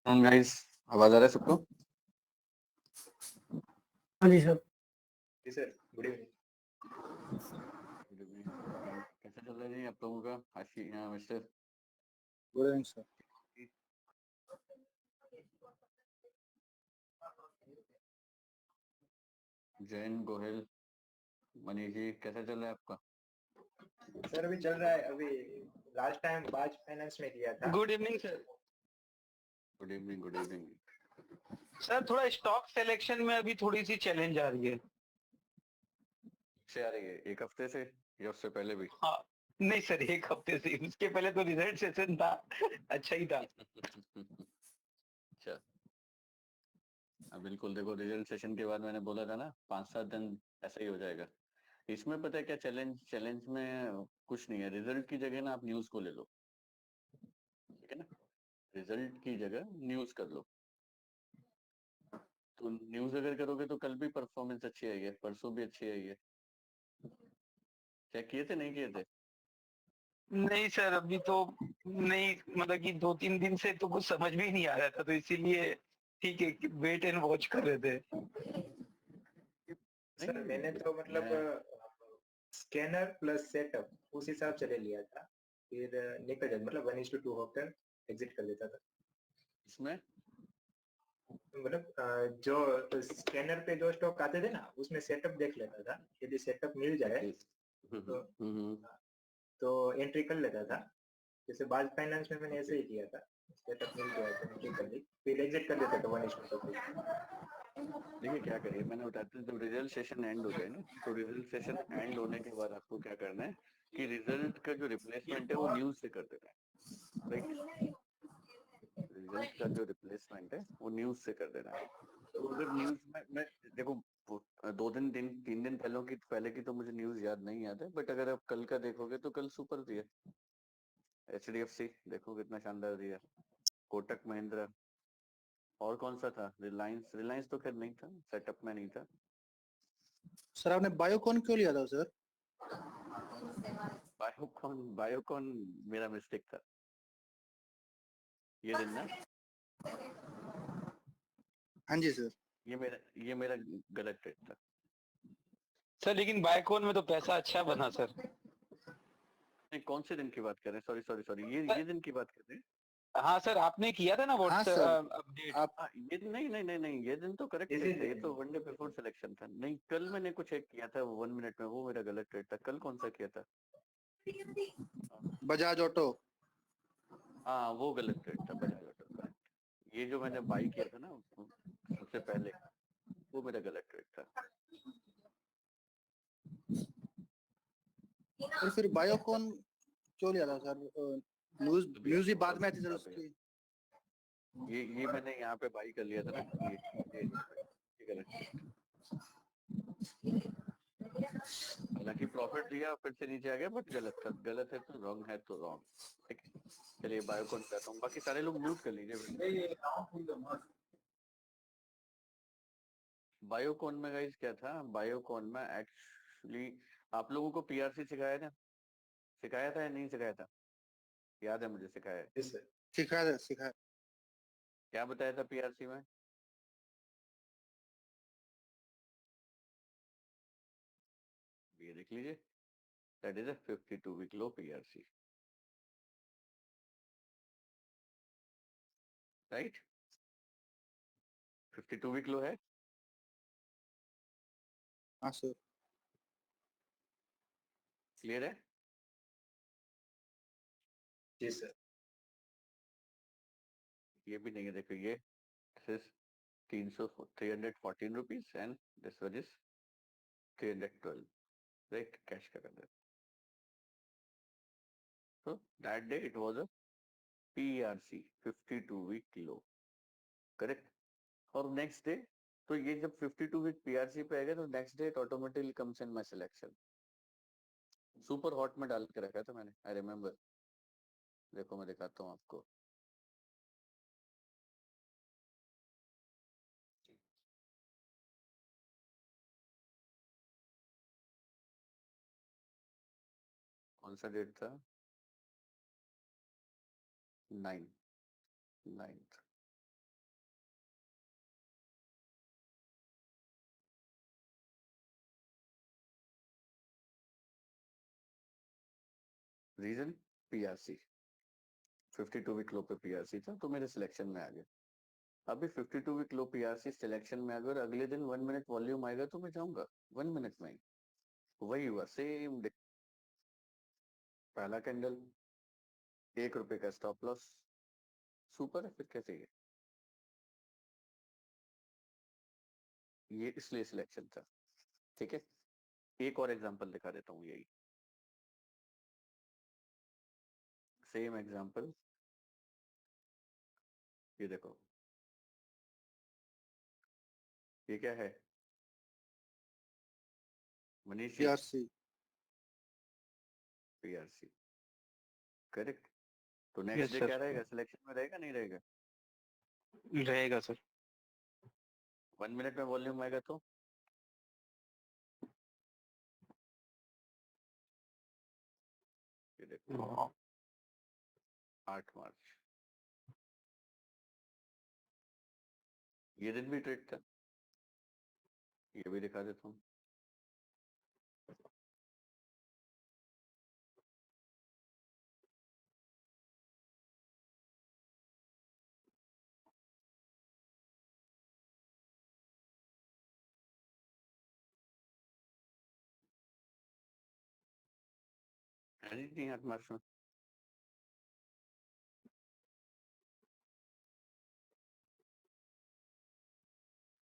Guys, आवाज आ रहा है सबको? हाँ जी सर। जी sir, good evening. Good evening. कैसा चल रहा है जी आप लोगों का? Ashi mister good evening sir. Jain Gohil, Manish ji, कैसा चल रहा है आपका? सर अभी चल रहा है, अभी लास्ट टाइम बाज फाइनेंस में किया था। Good evening sir. Good evening, good evening. Sir थोड़ा स्टॉक सिलेक्शन में अभी थोड़ी सी चैलेंज आ रही है। से आ रही है एक हफ्ते से या उससे पहले भी? हाँ, नहीं सर, एक हफ्ते से। उसके पहले तो रिजल्ट सेशन था, अच्छा ही था। अच्छा, बिल्कुल। देखो, रिजल्ट सेशन के बाद मैंने बोला था ना, 5-7 दिन ऐसा ही हो जाएगा। इसमें पता है क्या चैलेंज? चैलेंज में कुछ नहीं है। रिजल्ट की जगह ना आप न्यूज को ले लो, ठीक है ना? रिजल्ट की जगह न्यूज कर लो। तो न्यूज अगर करोगे तो कल भी परफॉर्मेंस अच्छी आई है, परसों भी अच्छी आई है। चेक किए थे, नहीं किए थे? नहीं सर, अभी तो नहीं, मतलब कि 2-3 दिन से तो कुछ समझ में ही नहीं आ रहा था, तो इसीलिए ठीक है, वेट एंड वॉच कर रहे थे। सर मैंने तो मतलब मैं स्कैनर प्लस सेटअप उस हिसाब से ले लिया था, फिर निकल जाता, मतलब 1:2 होकर एग्जिट कर देता था। इसमें मतलब जो स्कैनर पे जो स्टॉक आते थे ना, उसमें सेटअप देख लेता था, यदि सेटअप मिल जाए तो एंट्री कर लेता था। जैसे बाज फाइनेंस में मैंने ऐसे ही किया था, सेटअप मिल गया तो एंट्री कर ली, फिर एग्जिट कर देता था 1:2 पे। देखिए क्या करिए, मैंने बताया था, जब रिजल्ट सेशन एंड हो जाए ना, तो रिजल्ट सेशन एंड होने के बाद आपको क्या करना है कि रिजल्ट का जो रिप्लेसमेंट है वो न्यूज से कर देना है। राइट? रिजल्ट का जो रिप्लेसमेंट है वो न्यूज से कर देना है। तो अगर न्यूज में मैं देखो, 2 दिन 3 दिन पहले की तो मुझे न्यूज याद नहीं याद है, बट अगर आप कल का देखोगे तो कल सुपर दिया। HDFC देखो कितना शानदार दिया, कोटक महिंद्रा, और कौन सा था? रिलायंस। रिलायंस तो खैर नहीं था, सेटअप में नहीं था। सर आपने बायोकॉन क्यों लिया था सर? बायोकॉन मेरा मिस्टेक था ये दिन ना। हाँ जी सर। ये मेरा गलत ट्रेड था। सर लेकिन बायकॉन में तो पैसा अच्छा बना सर। नहीं, कौन से दिन की बात कर रहे हैं? सॉरी सॉरी सॉरी, ये दिन की बात कर रहे हैं? हाँ सर, आपने किया था ना हाँ व्हाट्सएप सर। अपडेट। आप ये नहीं नहीं नहीं नहीं, ये दिन तो करेक्ट इसी ट्रेड था, ये दिन तो वनडे बिफोर सिलेक्शन था। नहीं, कल मैंने कुछ एक किया था 1 मिनट में, वो मेरा गलत ट्रेड था। कल कौन सा किया था? बजाज ऑटो। हाँ, वो गलत ट्रेड था, बजाज ऑटो, करेक्ट। ये जो मैंने बाई किया था ना सबसे पहले, वो मेरा गलत ट्रेड था। और फिर बायोकॉन क्यों लिया था सर? न्यूज अभी न्यूज ही आपको बाद में आती सर अब उसकी। ये मैंने यहाँ पे बाई कर लिया था ना, ये एरिया पे, ये गलत ट्रेड था। हालांकि प्रॉफिट दिया, फिर से नीचे आ गया, बट गलत था। गलत है तो रॉन्ग, है तो रॉन्ग। ठीक है, चलिए बायोकॉन करता हूँ। बाकी सारे लोग म्यूट कर लीजिए वैसे। बायोकॉन में गाइस क्या था? बायोकॉन में एक्चुअली आप लोगों को PRC सिखाया था? सिखाया था या नहीं सिखाया था? याद है मुझे, सिखाया है। जी सर। सिखाया सिखाया। क्या बताया था PRC में? ये देख लीजिए, that is a 52 week low PRC, right? 52 week low है। हाँ सर। क्लियर है? जी सर। ये भी नहीं है, देखो ये 314 rupees and this one is 312, right? Cash का कर देते। So that day it was a PRC 52 week low, correct? और नेक्स्ट डे, तो ये जब 52 वीक PRC पे आएगा तो next day it automatically comes in my selection. Super hot में डाल के रखा था मैंने, आई रिमेम्बर। देखो मैं दिखाता हूँ आपको। कौन सा डेट था? 9 9 रीजन पीआरसी, 52 वीक लो पे पीआरसी था तो मेरे सिलेक्शन में आ गया। अभी 52 वीक लो पीआरसी सिलेक्शन में आ गया और अगले दिन 1 मिनट वॉल्यूम आएगा तो मैं जाऊंगा 1 मिनट में ही। वही हुआ सेम। पहला कैंडल ₹1 का स्टॉप लॉस, सुपर है। फिर कैसे ये इसलिए सिलेक्शन था। ठीक है, एक और एग्जांपल दिखा देता हूँ। यही सेम एग्जांपल, ये देखो, ये क्या है Manish ji? PRC. PRC, correct. तो नेक्स्ट यस डे सर, क्या रहेगा? सिलेक्शन में रहेगा नहीं रहेगा? रहेगा सर। 1 मिनट में वॉल्यूम आएगा तो ये देखो 8 मार्च, ये दिन भी ट्रेड था। ये भी दिखा देता हूँ। है नहीं 8 मार्च में।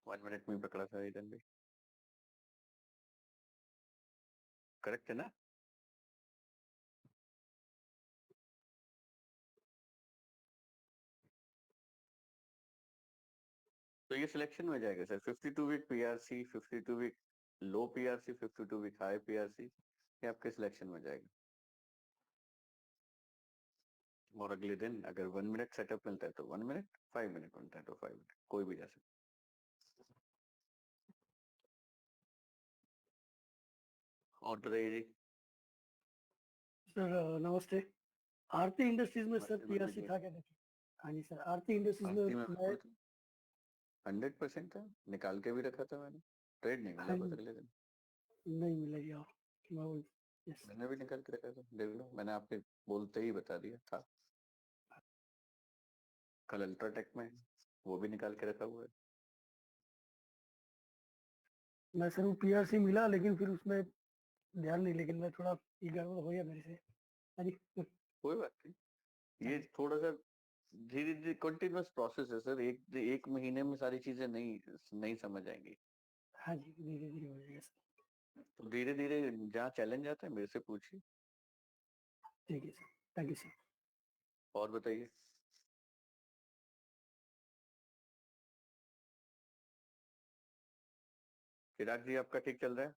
वन मिनट में पकड़ा था ये दिन भी, करेक्ट है ना? तो ये सिलेक्शन में जाएगा sir. 52 week PRC, 52 week low PRC, 52 week high PRC, ये आपके सिलेक्शन में जाएगा। और अगले दिन अगर 1 मिनट सेटअप मिलता है तो 1 मिनट, 5 मिनट मिलता है तो 5 मिनट, कोई भी जा सकता। और बताइए जी। सर नमस्ते। आरती इंडस्ट्रीज में सर नमस्ते मनोज पीआरसी जी। था क्या? देखिए, हाँ जी सर, आरती इंडस्ट्रीज में आरती में मैं, बिल्कुल 100% था, निकाल के भी रखा था मैंने। ट्रेड नहीं मिला हाँ बस जी, अगले दिन। नहीं मिला यार। मैं वो, यस। मैंने भी निकाल के रखा था, देख लो, मैंने आपके बोलते ही बता दिया था। कल अल्ट्राटेक में वो भी निकाल के रखा हुआ है। मैं सर वो पीआरसी मिला लेकिन फिर उसमें ध्यान नहीं, लेकिन मैं थोड़ा ये गड़बड़ हो गया मेरे से। हाँ जी। कोई बात नहीं, ये थोड़ा सा धीरे धीरे कंटिन्यूअस प्रोसेस है सर। एक एक महीने में सारी चीजें नहीं नहीं समझ आएंगी। हाँ जी, धीरे धीरे हो जाएगा सर। तो धीरे धीरे जहाँ चैलेंज आता है मेरे से पूछिए। ठीक है सर, थैंक यू सर। और बताइए। चिराग जी आपका ठीक चल रहा है?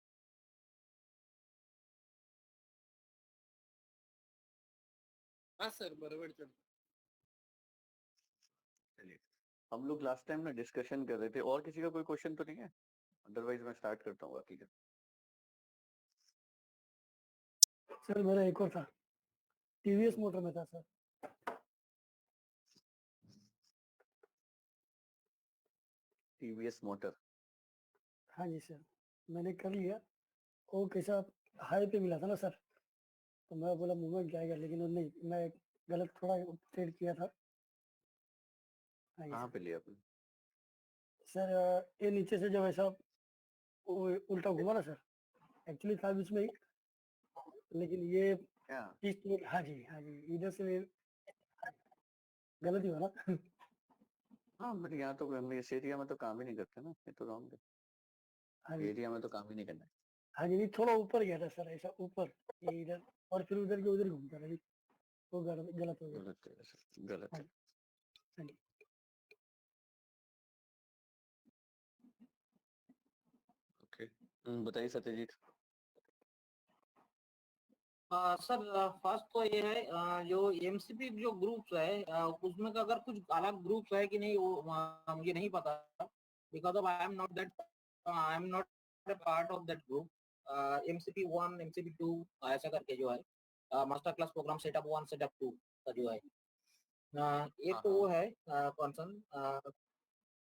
हाँ सर, बराबर चल। चलिए, हम लोग लास्ट टाइम ना डिस्कशन कर रहे थे, और किसी का कोई क्वेश्चन तो नहीं है? अदरवाइज मैं स्टार्ट करता हूँ बाकी का। सर मेरा एक और था, टीवीएस मोटर में था सर। टीवीएस मोटर, हाँ जी सर, मैंने कर लिया। वो कैसा हाई पे मिला था ना सर, तो मैं बोला मूवमेंट जाएगा, लेकिन वो नहीं, मैं गलत थोड़ा ट्रेड किया था। हाँ जी कहाँ सर। पे लिया आपने? सर ये नीचे से जब ऐसा वो उल्टा घुमा ना सर, एक्चुअली था बीच में ही, लेकिन ये क्या? हाँ जी, हाँ जी, इधर से गलत ही हुआ ना। हाँ, बट यहाँ तो हम इस एरिया में तो काम ही नहीं करते ना, ये तो रॉन्ग हाँ है। जी, एरिया में तो काम ही नहीं करना है। हाँ जी, नहीं थोड़ा ऊपर गया था सर, ऐसा ऊपर, ये इधर, और फिर उधर के उधर ही घूमता रहा, वो गलत हो गया। गलत है सर, गलत हाँ है। जी, हाँ जी। ओके, बताइए सत्यजीत। सर फर्स्ट तो ये है जो एमसीपी जो ग्रुप्स है उसमें का अगर कुछ अलग ग्रुप्स है कि नहीं वो मुझे नहीं पता, because of I am not a part of that group. MCP 1 MCP 2 ऐसा करके जो है master class program setup 1 setup 2 का जो है एक हाँ तो हाँ। वो है कंसर्न।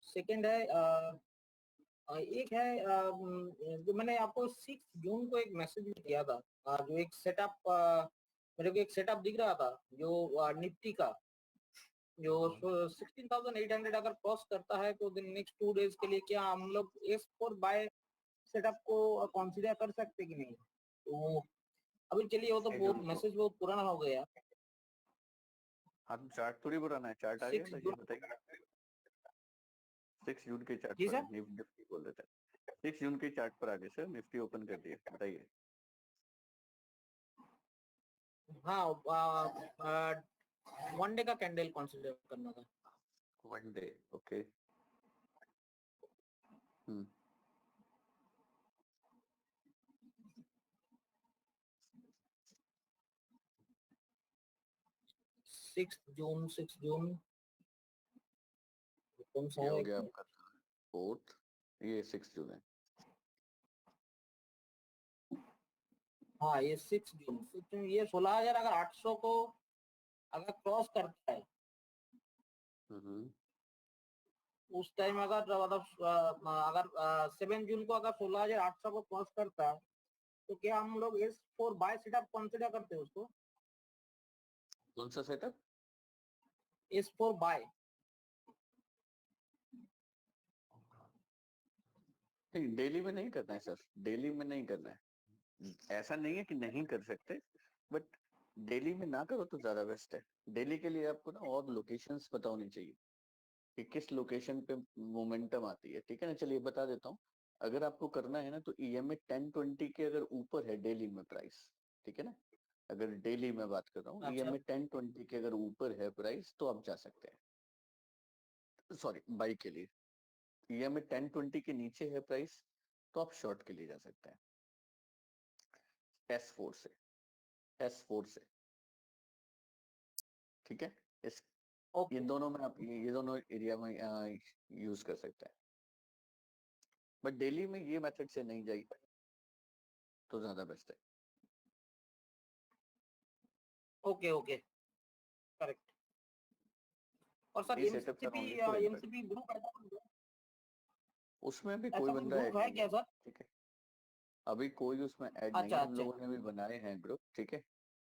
सेकंड है एक है जो मैंने आपको 6 जून को एक मैसेज दिया था जो एक सेटअप मेरे को एक सेटअप दिख रहा था जो निफ्टी का, जो 16,800 अगर क्रॉस करता है तो नेक्स्ट 2 डेज के लिए क्या हम लोग S4 बाय सेटअप को कंसीडर कर सकते कि नहीं? तो अभी चलिए वो तो छह बहुत जून को मैसेज बहुत पुराना हो गया। हम चार्ट थोड़ी बनाना है, चार्ट आ गया 6 था, ये जून बताइए। 6 जून के चार्ट जी पर सर। है, निफ्टी बोल रहे थे। 6 जून के चार्ट पर आ गए सर, निफ्टी ओपन कर दिए, बताइए। हाँ, 1 डे का कैंडल कंसीडर करना था। 1 डे, ओके। हम्म 6 जून कौन सा ये है हो एक गया मिनट। आपका 4th, ये 6 जून है। हाँ ये 6 जून ये 16,000 अगर 800 को अगर क्रॉस करता है हम्म उस टाइम अगर मतलब अगर 7 जून को अगर 16,800 को क्रॉस करता है तो क्या हम लोग S4 बाय सेटअप कंसीडर करते हैं उसको? कौन सा सेटअप? S4 bye. नहीं, डेली में नहीं करना है सर, डेली में नहीं करना है। ऐसा नहीं है कि नहीं कर सकते, बट डेली में ना करो तो ज्यादा बेस्ट है। डेली के लिए आपको ना और लोकेशंस पता होनी चाहिए कि किस लोकेशन पे मोमेंटम आती है, ठीक है ना। चलिए बता देता हूँ। अगर आपको करना है ना तो EMA 1020 के अगर ऊपर है डेली में प्राइस, ठीक है ना। अगर डेली में बात कर रहा हूँ, अच्छा EMA 1020 के अगर ऊपर है प्राइस तो आप जा सकते हैं, सॉरी बाई के लिए। EMA 1020 के नीचे है प्राइस तो आप शॉर्ट के लिए जा सकते हैं, S4 से, S4 से, ठीक है। इस ये ओके दोनों में आप ये दोनों एरिया में यूज कर सकते हैं, बट डेली में ये मेथड से नहीं जाइए तो ज्यादा बेस्ट है। Okay okay correct. और सर ये setup sir MCP only for intraday. MCP group उसमें भी कोई ऐसा कुछ बंदा ग्रुप ऐड है नहीं है, क्या सर? ठीक है। अभी कोई उसमें ऐड नहीं अच्छा है, हम अच्छा लोगों ने भी बनाए हैं ग्रुप, ठीक है।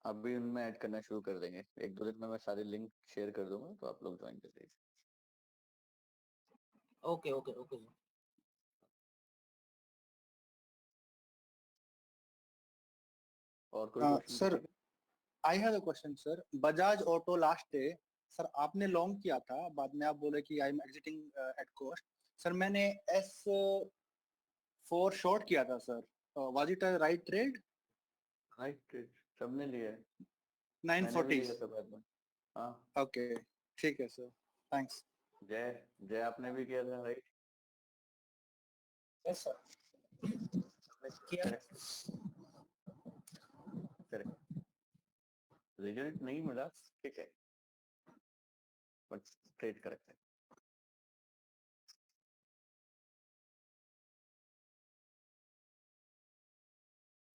अभी उनमें ऐड करना शुरू कर देंगे, 1-2 दिन में मैं सारे लिंक शेयर कर दूंगा तो आप लोग ज्वाइन कर लीजिए। Okay okay okay sir. और कोई क्वेश्चन सर किसी का? I have a question sir. Bajaj auto last day sir आपने लॉन्ग किया था, बाद में आप बोले कि I am exiting at cost. Sir मैंने S4 शॉर्ट किया था sir, was it a right trade? Right, सबने लिया है, मैंने भी 940। लिया था बाद में। हाँ, ओके ठीक है सर, थैंक्स। जय जय आपने भी किया था, राइट। यस सर किया। Correct, correct. रिजल्ट नहीं मिला, ठीक है, बट ट्रेड करेक्ट है।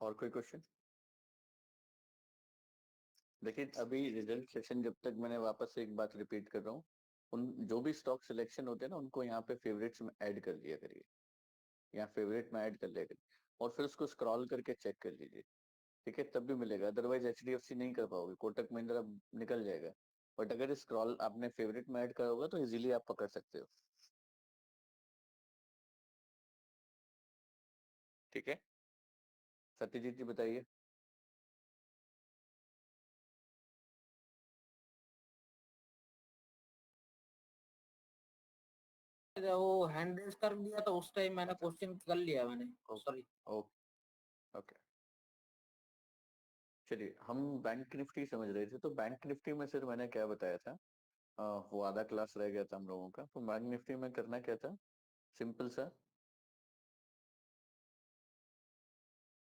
और कोई क्वेश्चन? देखिए अभी रिजल्ट सेशन जब तक, मैंने वापस से एक बात रिपीट कर रहा हूँ, उन जो भी स्टॉक सिलेक्शन होते हैं ना उनको यहाँ पे फेवरेट्स में ऐड कर दिया करिए, यहाँ फेवरेट में ऐड कर लिया करिए और फिर उसको स्क्रॉल करके चेक कर लीजिए, ठीक है, तब भी मिलेगा। अदरवाइज HDFC नहीं कर पाओगे, कोटक महिंद्रा निकल जाएगा, बट अगर स्क्रॉल आपने फेवरेट में ऐड करा होगा तो इजीली आप पकड़ सकते हो, ठीक है। सत्यजीत जी बताइए। वो हैंड रेज कर दिया था उस टाइम मैंने क्वेश्चन कर लिया मैंने। Okay, sorry. Okay, okay. चलिए हम बैंक निफ्टी समझ रहे थे, तो बैंक निफ्टी में सिर्फ मैंने क्या बताया था, वो आधा क्लास रह गया था हम लोगों का। तो बैंक निफ्टी में करना क्या था, सिंपल सा,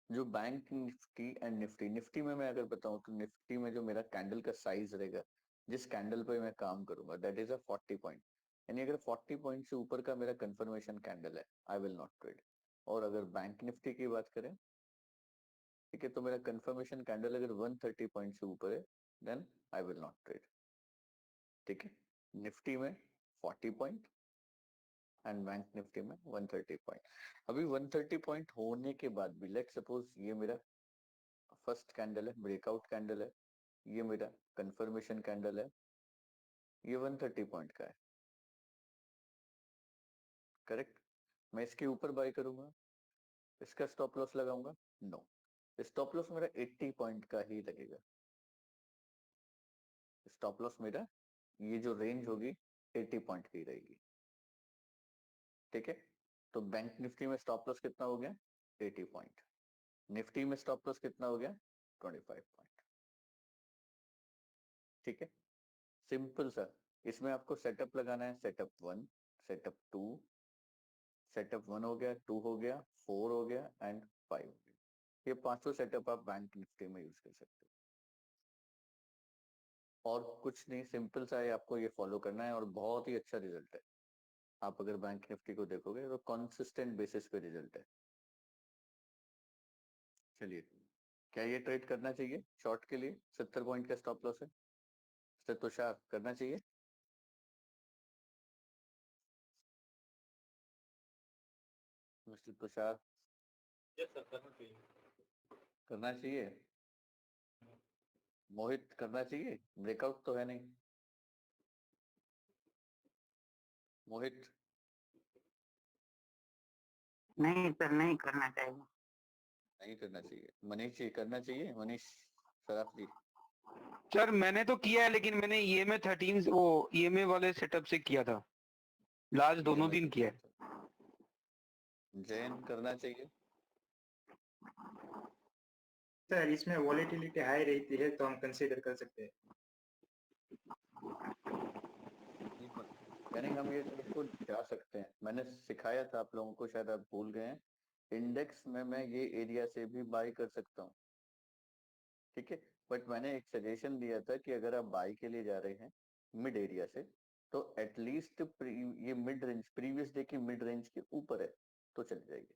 जो bank Nifty and Nifty, Nifty में मैं अगर बताऊं तो निफ्टी में जो मेरा कैंडल का साइज रहेगा, जिस कैंडल पे मैं काम करूंगा, दैट इज अ 40 पॉइंट। यानी अगर 40 पॉइंट से ऊपर का मेरा कंफर्मेशन कैंडल है, आई विल नॉट ट्रेड। और अगर बैंक निफ्टी की बात करें, ठीक है, तो मेरा कंफर्मेशन कैंडल अगर 130 पॉइंट से ऊपर है, then I will not trade, ठीक है। निफ्टी में 40 पॉइंट एंड बैंक निफ्टी में 130 पॉइंट। अभी 130 पॉइंट होने के बाद भी, लेट सपोज ये मेरा फर्स्ट कैंडल है, ब्रेकआउट कैंडल है, ये मेरा कंफर्मेशन कैंडल है, ये 130 पॉइंट का है, करेक्ट। मैं इसके ऊपर बाय करूंगा, इसका स्टॉप लॉस लगाऊंगा, नो, स्टॉप लॉस मेरा 80 पॉइंट का ही लगेगा। स्टॉप लॉस मेरा ये जो रेंज होगी 80 पॉइंट की रहेगी, ठीक है। तो बैंक निफ्टी में स्टॉप लॉस कितना हो गया, 80 पॉइंट। निफ्टी में स्टॉप लॉस कितना हो गया, 25 पॉइंट, ठीक है। सिंपल सा। इसमें आपको सेटअप लगाना है, सेटअप 1, सेटअप 2, सेटअप 1 हो गया, 2 हो गया, 4 हो गया एंड 5 हो गया। ये पांचों सेटअप आप बैंक निफ्टी में यूज कर सकते हो, और कुछ नहीं, सिंपल सा है, आपको ये फॉलो करना है और बहुत ही अच्छा रिजल्ट है। आप अगर बैंक निफ्टी को देखोगे तो कंसिस्टेंट बेसिस पे रिजल्ट है। चलिए, क्या ये ट्रेड करना चाहिए शॉर्ट के लिए? 70 पॉइंट का स्टॉप लॉस है, सर तुषार करना चाहिए? मिस्टर तुषार, करना चाहिए? मोहित करना चाहिए? ब्रेकआउट तो है नहीं। मोहित, नहीं सर, नहीं करना चाहिए। नहीं करना चाहिए। मनीष जी करना चाहिए? मनीष सराफ जी। सर मैंने तो किया है, लेकिन मैंने EMA 13 वो EMA वाले सेटअप से किया था, लास्ट दोनों दिन किया है। जैन करना चाहिए? सर इसमें वॉलेटिलिटी हाई रहती है तो हम कंसीडर कर सकते हैं। यानी हम ये ट्रेड को जा सकते हैं, मैंने सिखाया था आप लोगों को, शायद आप भूल गए हैं। इंडेक्स में मैं ये एरिया से भी बाय कर सकता हूँ, ठीक है। बट मैंने एक सजेशन दिया था कि अगर आप बाय के लिए जा रहे हैं मिड एरिया से, तो एटलीस्ट ये मिड रेंज, प्रीवियस डे की मिड रेंज के ऊपर है तो चले जाइए,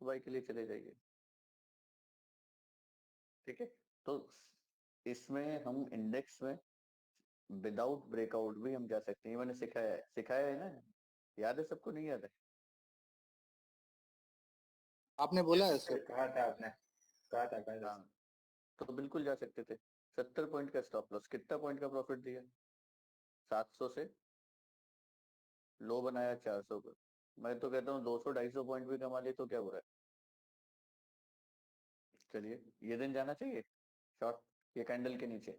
बाय के लिए चले जाइए, ठीक है। तो इसमें हम इंडेक्स में विदाउट ब्रेकआउट भी हम जा सकते हैं, मैंने सिखाया है ना, याद है सबको? नहीं याद है? आपने बोला है सर। कहा था आपने, कहा था। हाँ, तो बिल्कुल जा सकते थे। 70 पॉइंट का स्टॉप लॉस, कितना पॉइंट का प्रॉफिट दिया? 700 से लो बनाया 400 पर। मैं तो कहता हूँ 200-250 पॉइंट भी कमा ले तो क्या बुरा है। चलिए, ये दिन जाना चाहिए शॉर्ट ये कैंडल के नीचे?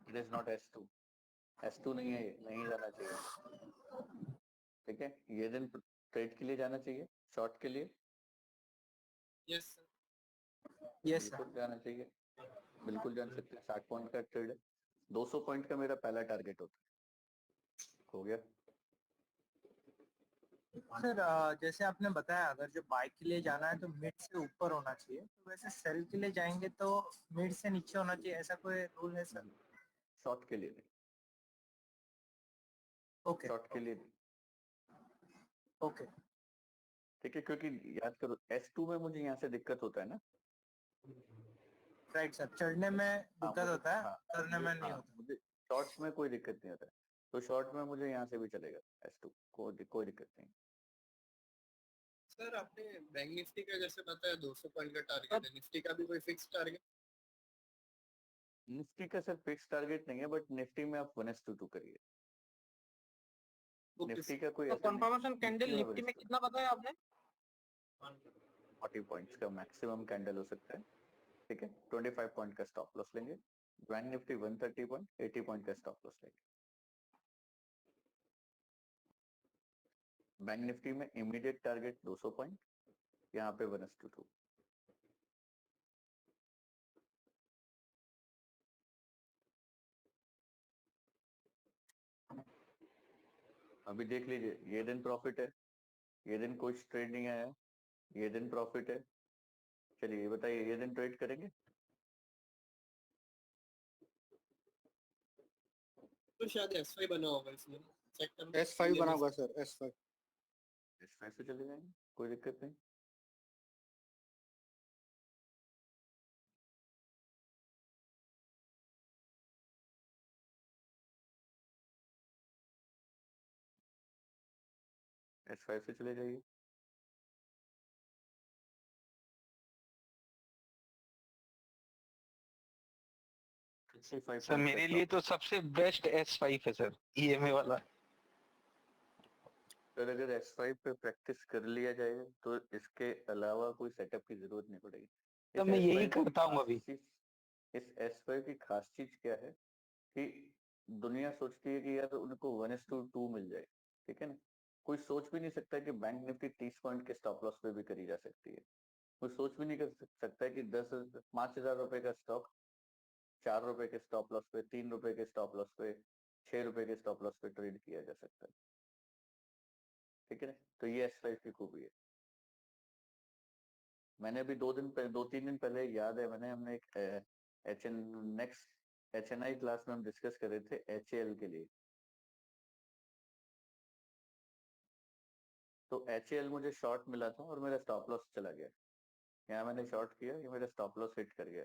It is not S2, S2 नहीं है, ये नहीं जाना चाहिए, ठीक है। ये दिन ट्रेड के लिए जाना चाहिए, शॉर्ट के लिए? यस बिल्कुल जाना चाहिए, बिल्कुल जान सकते हैं। 60 पॉइंट का ट्रेड है, 200 पॉइंट का मेरा पहला टारगेट होता है, हो गया। सर जैसे आपने बताया अगर जो बाय के लिए जाना है तो मिड से ऊपर होना चाहिए, तो वैसे सेल के लिए जाएंगे तो मिड से नीचे होना चाहिए, ऐसा कोई रूल है सर? शॉर्ट के लिए नहीं, ओके शॉर्ट के लिए नहीं, ओके। ठीक है। क्योंकि याद करो S2 में मुझे यहाँ से दिक्कत होता है ना। राइट सर, चढ़ने में दिक्कत होता है, हाँ, उतरने में नहीं होता। मुझे शॉर्ट्स में कोई दिक्कत नहीं होता है, तो शॉर्ट में मुझे यहाँ से भी चलेगा S2, कोई दिक्कत नहीं। सर आपने बैंक निफ्टी का जैसे बताया 200 पॉइंट का टारगेट है, निफ्टी का भी कोई फिक्स टारगेट? निफ्टी का सर फिक्स टारगेट नहीं है, बट निफ्टी में आप 1:2 करिए। निफ्टी का कोई तो ऐसा नहीं, कंफर्मेशन कैंडल में निफ्टी में 1:2 कितना बताया आपने? 40 पॉइंट्स का मैक्सिमम कैंडल हो सकता है, ठीक है। 25 पॉइंट का स्टॉप लॉस लेंगे। बैंक निफ्टी 130 पॉइंट, 80 पॉइंट का स्टॉप लॉस लेंगे। बैंक निफ्टी में इमीडिएट टारगेट 200 पॉइंट, यहाँ पे 1:2। अभी देख लीजिए, ये दिन प्रॉफिट है, ये दिन कुछ ट्रेड नहीं आया, ये दिन प्रॉफिट है। चलिए ये बताइए, ये दिन ट्रेड करेंगे? तो शायद S5 बना होगा इसमें सेक्टर S5 बना होगा सर, S5। इस पैसे चले जाएंगे, कोई दिक्कत नहीं। S5 से चले जाइए। सर मेरे लिए तो सबसे बेस्ट S5 है सर, EMA वाला। सर अगर S5 पे प्रैक्टिस कर लिया जाए तो इसके अलावा कोई सेटअप की जरूरत नहीं पड़ेगी। तो मैं यही S5 की करता हूँ अभी। इस S5 की खास चीज क्या है कि दुनिया सोचती है कि यार उनको 1:2 मिल जाए, ठीक है ना। कोई सोच भी नहीं सकता कि बैंक निफ्टी 30 पॉइंट के स्टॉप लॉस पे भी करी जा सकती है। कोई सोच भी नहीं कर सकता है कि 5,000 रुपए का स्टॉक 4 रुपए के स्टॉप लॉस पे, 3 रुपए के स्टॉप लॉस पे, 6 रुपए के स्टॉप लॉस पे ट्रेड किया जा सकता है, ठीक है ना। तो ये S5 की खूबी है। मैंने अभी 2-3 दिन पहले याद है, हमने एक HNI क्लास में हम डिस्कस कर रहे थे HAL के लिए। तो HAL मुझे शॉर्ट मिला था और मेरा स्टॉप लॉस चला गया। यहाँ मैंने शॉर्ट किया, ये मेरा स्टॉप लॉस हिट कर गया,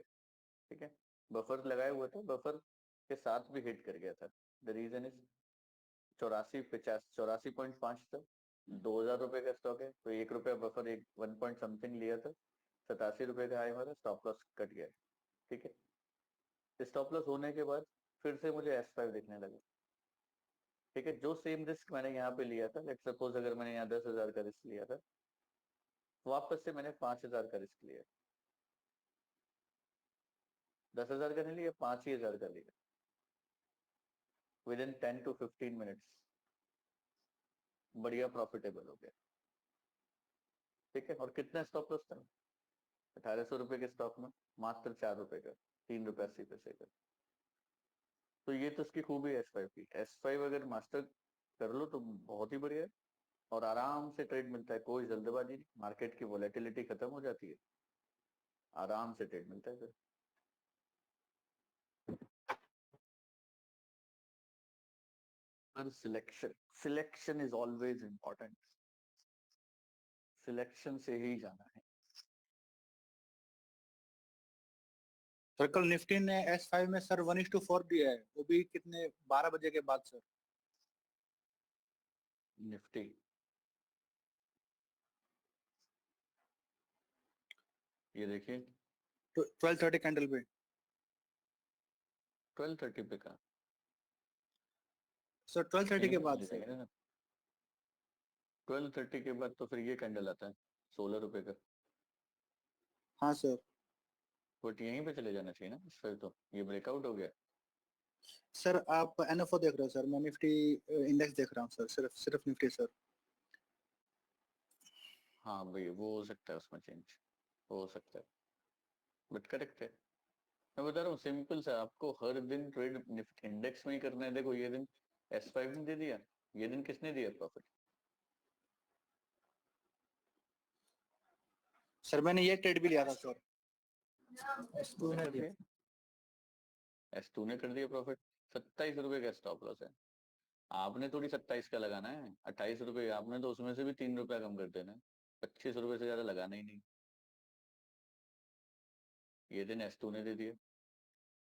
ठीक है। बफर लगाए हुए थे, बफर के साथ भी हिट कर गया था। द रीजन इज 84.5 था, 2,000 रुपए का स्टॉक है, तो 1 रुपया बफर, 1 पॉइंट समथिंग लिया था, 87 रुपए का हाई हमारा स्टॉप लॉस कट गया, ठीक है। स्टॉप लॉस होने के बाद फिर से मुझे S5 दिखने लगा, ठीक है। जो सेम रिस्क मैंने यहाँ पे लिया था, लेट सपोज अगर मैंने यहाँ 10,000 का रिस्क लिया था, वापस से मैंने 5,000 का रिस्क लिया। 10,000 का नहीं लिया, 5,000 का लिया। विद इन 10 to 15 मिनट्स बढ़िया प्रॉफिटेबल हो गया, ठीक है। और कितना स्टॉप लॉस था? 1,800 रुपए के स्टॉक में मात्र 4 रुपए का, 3 रुपए 80 पैसे का। तो ये तो उसकी खूबी है S5 की। S5 अगर मास्टर कर लो तो बहुत ही बढ़िया है, और आराम से ट्रेड मिलता है, कोई जल्दबाजी नहीं, मार्केट की वॉलेटिलिटी खत्म हो जाती है, आराम से ट्रेड मिलता है फिर। Selection is always important, selection से ही जाना है। सर कल निफ्टी ने S5 में सर 1:4 दिया है, वो भी कितने 12 बजे के बाद सर। निफ्टी ये देखिए तो 12:30 कैंडल पे 12:30 पे का सर, 12:30 के बाद सर। 12:30 के बाद तो फिर ये कैंडल आता है 16 रुपए का, हाँ सर। बट यहीं पे चले जाना चाहिए ना फिर तो। ये ब्रेकआउट हो गया। सर आप NFO देख रहे हो सर, मैं निफ्टी इंडेक्स देख रहा हूँ सर, सिर्फ निफ्टी सर। हाँ भाई वो हो सकता है, उसमें चेंज हो सकता है, बट करेक्ट है। मैं बता रहा हूँ सिंपल सा, आपको हर दिन ट्रेड इंडेक्स में ही करना है। देखो ये दिन S5 ने दे दिया, ये दिन किसने दिया प्रॉफिट? सर मैंने ये ट्रेड भी लिया था सर। S2 ने दिया। S2 ने कर दिया प्रॉफिट। 27 रुपए का स्टॉप लॉस है। आपने थोड़ी 27 का लगाना है, 28 रुपए आपने तो उसमें से भी 3 रुपया कम कर देना है, 25 रुपए से ज्यादा लगाना ही नहीं। ये दिन S2 ने दे दिया।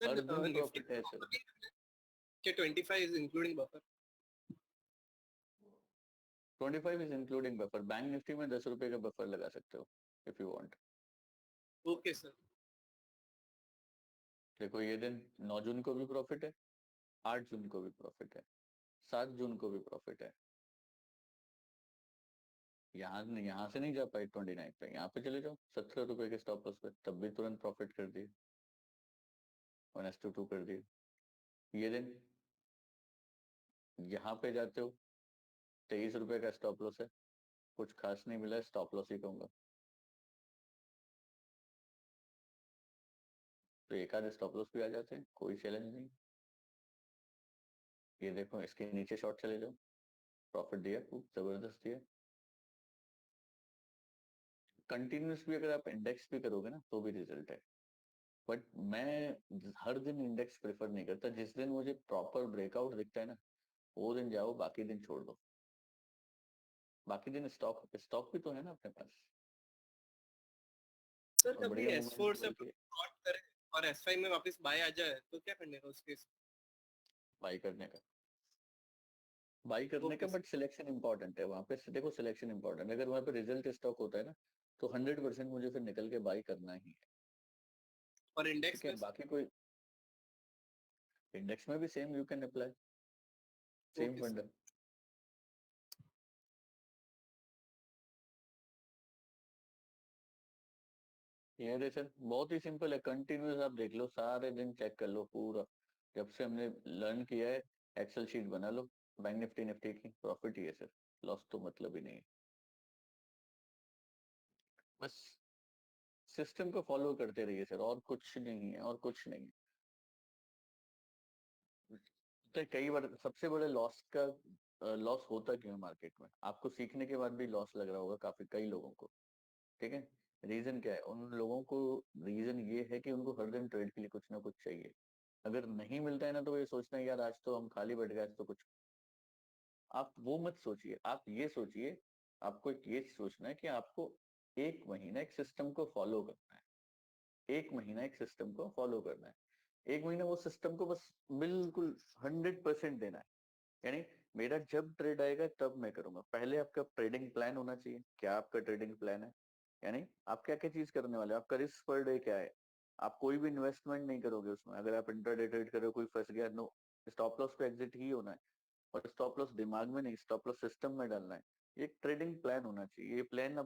हर दिन प्रॉफिट है sir. 25 is including buffer. 25 is including buffer. Bank Nifty में 10 रुपए का बफर लगा सकते हो if you want. Okay sir. देखो ये दिन 9 जून को भी प्रॉफिट है, 8 जून को भी प्रॉफिट है, 7 जून को भी प्रॉफिट है। यहाँ से नहीं जा पाए 29 पे, यहाँ पे चले जाओ 17 रुपए के स्टॉप लॉस पे, तब भी तुरंत प्रॉफिट कर दिए, 1:2 कर दिए। ये दिन यहाँ पे जाते हो 23 रुपए का स्टॉप लॉस है, कुछ खास नहीं मिला, स्टॉप लॉस ही कहूंगा। तो एक आधे स्टॉप लॉस भी आ जाते हैं, कोई चैलेंज नहीं। ये देखो इसके नीचे शॉर्ट चले जाओ, प्रॉफिट दिया, खूब जबरदस्त दिया। कंटिन्यूस भी अगर आप इंडेक्स भी करोगे ना तो भी रिजल्ट है, बट मैं हर दिन इंडेक्स प्रेफर नहीं करता। जिस दिन मुझे प्रॉपर ब्रेकआउट दिखता है ना, वो दिन जाओ, बाकी दिन छोड़ दो। बाकी दिन स्टॉक स्टॉक भी तो है ना अपने पास, सर और कभी बढ़िया S4 मूवमेंट से बल्कि शॉर्ट करे और S5 में वापस बाय आ जाए तो क्या करने का उसके? बाई करने का। बाई करने का, Okay, बट सिलेक्शन इंपॉर्टेंट है वहां पे। देखो सिलेक्शन इंपॉर्टेंट है, अगर वहां पे रिजल्ट स्टॉक होता है ना तो 100% मुझे फिर निकल के बाई करना ही है। और इंडेक्स ठीक है, पे बाकी कोई इंडेक्स में भी same you can apply same okay फंडा। ये देखो बहुत ही सिंपल है, कंटिन्यूस आप देख लो, सारे दिन चेक कर लो पूरा, जब से हमने लर्न किया है एक्सेल शीट बना लो, बैंक निफ्टी निफ्टी की प्रॉफिट ही है सर, लॉस तो मतलब ही नहीं है। बस सिस्टम को फॉलो करते रहिए सर, और कुछ नहीं है, और कुछ नहीं है। तो कई बार सबसे बड़े लॉस का लॉस होता क्यों है मार्केट में, आपको सीखने के बाद भी लॉस लग रहा होगा काफी कई लोगों को। ठीक है, रीजन क्या है उन लोगों को? रीजन ये है कि उनको हर दिन ट्रेड के लिए कुछ ना कुछ चाहिए, अगर नहीं मिलता है ना तो ये सोचना है यार आज तो हम खाली बैठ गए, आज तो कुछ। आप वो मत सोचिए, आप ये सोचिए, आपको एक ये सोचना है कि आपको एक महीना एक सिस्टम को फॉलो करना है, एक महीना एक सिस्टम को फॉलो करना है, एक महीना वो सिस्टम को बस बिल्कुल 100% देना है। यानी मेरा जब ट्रेड आएगा तब मैं करूंगा। पहले आपका ट्रेडिंग प्लान होना चाहिए, क्या आपका ट्रेडिंग प्लान है, यानी आप क्या क्या चीज करने वाले हो, आपका रिस्क पर डे क्या है। आप कोई भी इन्वेस्टमेंट नहीं करोगे उसमें, अगर आप इंट्राडे ट्रेड कर रहे हो कोई फंस गया, नो, स्टॉप लॉस पे एग्जिट ही होना है। और स्टॉप लॉस दिमाग में नहीं, स्टॉप लॉस सिस्टम में डालना है। ये एक ट्रेडिंग प्लान होना चाहिए, ये प्लान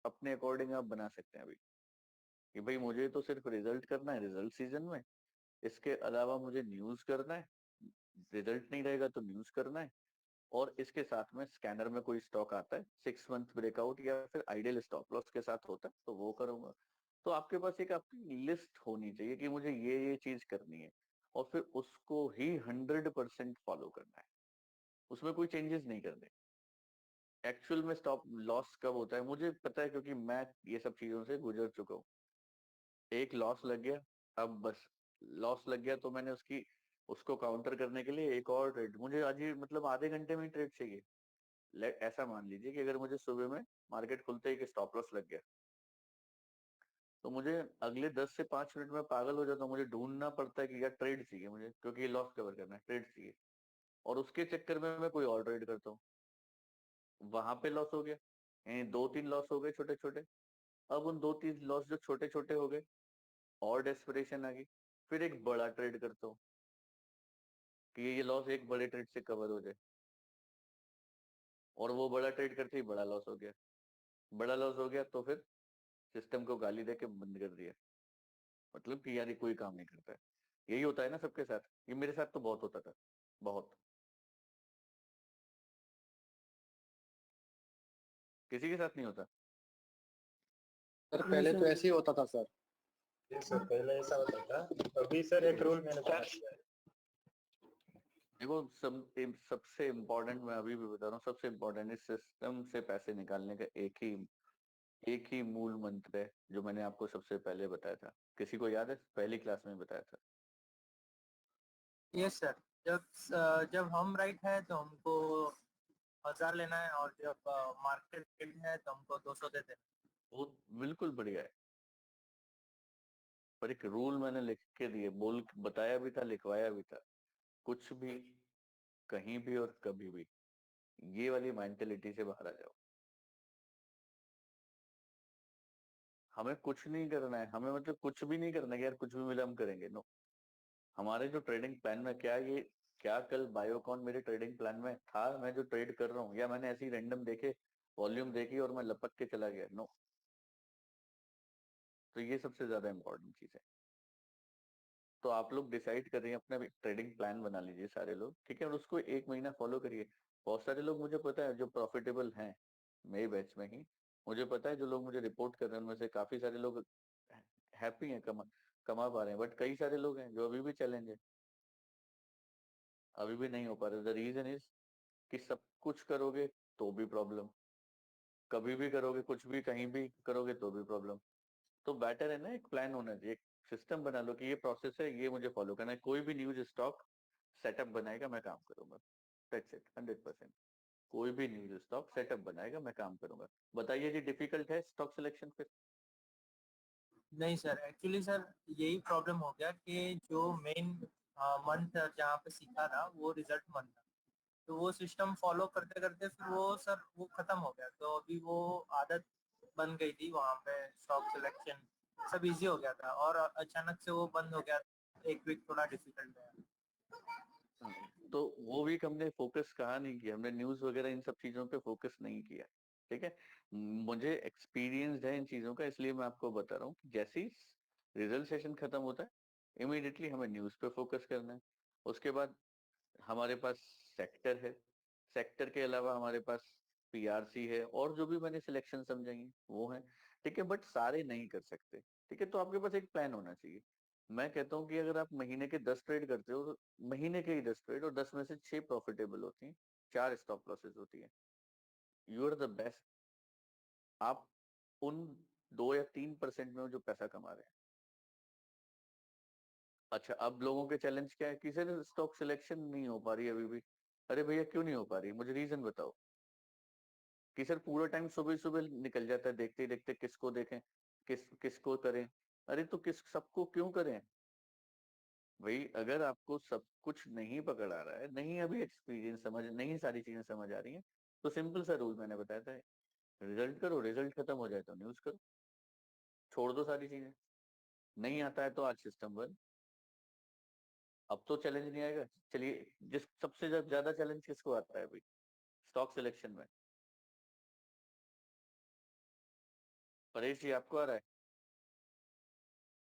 अपने अकॉर्डिंग आप बना सकते हैं अभी, कि भाई मुझे तो सिर्फ रिजल्ट करना है रिजल्ट सीजन में, इसके अलावा मुझे न्यूज करना है, रिजल्ट नहीं रहेगा तो न्यूज करना है, और इसके साथ में स्कैनर में कोई स्टॉक आता है 6 मंथ ब्रेकआउट या फिर आइडियल स्टॉप लॉस के साथ होता है तो वो करूंगा। तो आपके पास एक आपकी लिस्ट होनी चाहिए कि मुझे ये चीज करनी है, और फिर उसको ही 100% फॉलो करना है, उसमें कोई चेंजेस नहीं करने। एक्चुअल में स्टॉप लॉस कब होता है मुझे पता है, क्योंकि मैं ये सब चीजों से गुजर चुका हूँ। एक लॉस लग गया, अब बस लॉस लग गया तो मैंने उसको काउंटर करने के लिए एक और ट्रेड, मुझे आज ही मतलब आधे घंटे में ही ट्रेड चाहिए। ऐसा मान लीजिए कि अगर मुझे सुबह में मार्केट खुलते ही स्टॉप लॉस लग गया, तो मुझे अगले 10 से 5 मिनट में पागल हो जाता हूँ, मुझे ढूंढना पड़ता है कि यार ट्रेड चाहिए मुझे, क्योंकि ये लॉस कवर करना है, ट्रेड चाहिए। और उसके चक्कर में मैं कोई और ट्रेड करता हूँ, वहां पे लॉस हो गया, यानी 2-3 लॉस हो गए छोटे छोटे। अब उन 2-3 लॉस जो छोटे छोटे हो गए, और डेस्परेशन आ गई, फिर एक बड़ा ट्रेड करता हूँ कि ये लॉस एक बड़े ट्रेड से कवर हो जाए, और वो बड़ा ट्रेड करते ही बड़ा लॉस हो गया। बड़ा लॉस हो गया तो फिर सिस्टम को गाली दे के बंद कर दिया, मतलब कि यार ये कोई काम नहीं करता है। यही होता है ना सबके साथ, ये मेरे साथ तो बहुत होता था, बहुत। किसी के साथ नहीं होता। सर नहीं पहले तो सर। ऐसे ही होता था सर। जी सर, पहले ऐसा होता था। अभी सर एक रूल मैंने बना दिया है। देखो सबसे इम्पोर्टेंट मैं अभी भी बता रहा हूँ, सबसे इम्पोर्टेंट इस सिस्टम से पैसे निकालने का एक ही मूल मंत्र है, जो मैंने आपको सबसे पहले बताया था। किसी को याद है? पहली क्लास में बताया था। Yes sir. जब जब हम राइट है तो हमको 1000 लेना है, और जब मार्केट है तो हमको 200 दे देना। वो बिल्कुल बढ़िया है, पर एक रूल मैंने लिख के दिए, बोल बताया भी था, लिखवाया भी था, कुछ भी कहीं भी और कभी भी ये वाली मेंटेलिटी से बाहर आ जाओ। हमें कुछ नहीं करना है, हमें मतलब कुछ भी नहीं करना है कि यार कुछ भी मिला हम करेंगे, नो। हमारे जो ट्रेडिंग प्लान में क्या कल बायोकॉन मेरे ट्रेडिंग प्लान में था, मैं जो ट्रेड कर रहा हूँ, या मैंने ऐसे ही रैंडम देखे, वॉल्यूम देखी और मैं लपक के चला गया, नो। तो ये सबसे ज्यादा इंपॉर्टेंट चीज है। तो आप लोग डिसाइड कर रहे हैं, अपना ट्रेडिंग प्लान बना लीजिए सारे लोग, ठीक है, और उसको एक महीना फॉलो करिए। बहुत सारे लोग मुझे पता है जो प्रॉफिटेबल हैं मेरे बैच में ही, मुझे पता है जो लोग मुझे रिपोर्ट कर रहे हैं उनमें से काफी सारे लोग हैप्पी हैं, कमा पा रहे हैं, बट कई सारे लोग हैं जो अभी भी चैलेंज है, अभी भी नहीं हो पा रहे। द रीजन इज कि सब कुछ करोगे तो भी प्रॉब्लम, कभी भी करोगे कुछ भी कहीं भी करोगे तो भी प्रॉब्लम। तो बेटर है ना एक प्लान होना चाहिए, एक सिस्टम बना लो कि ये प्रोसेस है, ये मुझे फॉलो करना है। कोई भी न्यूज स्टॉक सेटअप बनाएगा मैं काम करूंगा, दैट्स इट, 100%। कोई भी न्यूज स्टॉक सेटअप बनाएगा मैं काम करूंगा। बताइए जी, डिफिकल्ट है स्टॉक सिलेक्शन फिर? नहीं सर, एक्चुअली सर यही प्रॉब्लम हो गया कि जो मेन मंथ जहाँ पे सीखा था वो रिजल्ट मंथ था। तो वो सिस्टम फॉलो करते करते फिर वो सर वो खत्म हो गया, तो अभी वो आदत बन गई थी वहाँ पे, स्टॉक सिलेक्शन सब इजी हो गया था और अचानक से वो बंद हो गया, एक वीक थोड़ा डिफिकल्ट है। तो वो वीक हमने फोकस कहाँ नहीं किया, हमने न्यूज वगैरह इन सब चीजों पे फोकस नहीं किया, ठीक है। मुझे एक्सपीरियंस है इन चीजों का, इसलिए मैं आपको बता रहा हूँ कि जैसे ही रिजल्ट सेशन खत्म होता है इमीडिएटली हमें न्यूज पे फोकस करना है। उसके बाद हमारे पास सेक्टर है, सेक्टर के अलावा हमारे पास पीआरसी है, और जो भी मैंने सिलेक्शन समझेंगे वो है, ठीक है। बट सारे नहीं कर सकते, ठीक है। तो आपके पास एक प्लान होना चाहिए। मैं कहता हूँ कि अगर आप महीने के 10 ट्रेड करते हो तो महीने के ही 10 ट्रेड, और 10 में से 6 प्रॉफिटेबल होती हैं, 4 स्टॉप लॉसेस होती है, यू आर द बेस्ट। आप उन 2 या 3% में जो पैसा कमा रहे हैं। अच्छा, अब लोगों के चैलेंज क्या है कि सर स्टॉक सिलेक्शन नहीं हो पा रही अभी भी। अरे भैया क्यों नहीं हो पा रही, मुझे रीजन बताओ। कि सर पूरा टाइम सुबह सुबह निकल जाता है, देखते देखते किसको देखें, किसको करें। अरे तो सबको क्यों करें भाई? अगर आपको सब कुछ नहीं पकड़ आ रहा है, नहीं अभी एक्सपीरियंस समझ, नहीं सारी चीजें समझ आ रही हैं, तो सिंपल सा रूल मैंने बताया था, रिजल्ट करो, रिजल्ट खत्म हो जाए तो न्यूज करो, छोड़ दो सारी चीजें। नहीं आता है तो आज सिस्टम बंद। अब तो चैलेंज नहीं आएगा। चलिए, जिस सबसे ज्यादा चैलेंज किसको आता है भाई स्टॉक सिलेक्शन में? परेश जी आपको आ रहा है?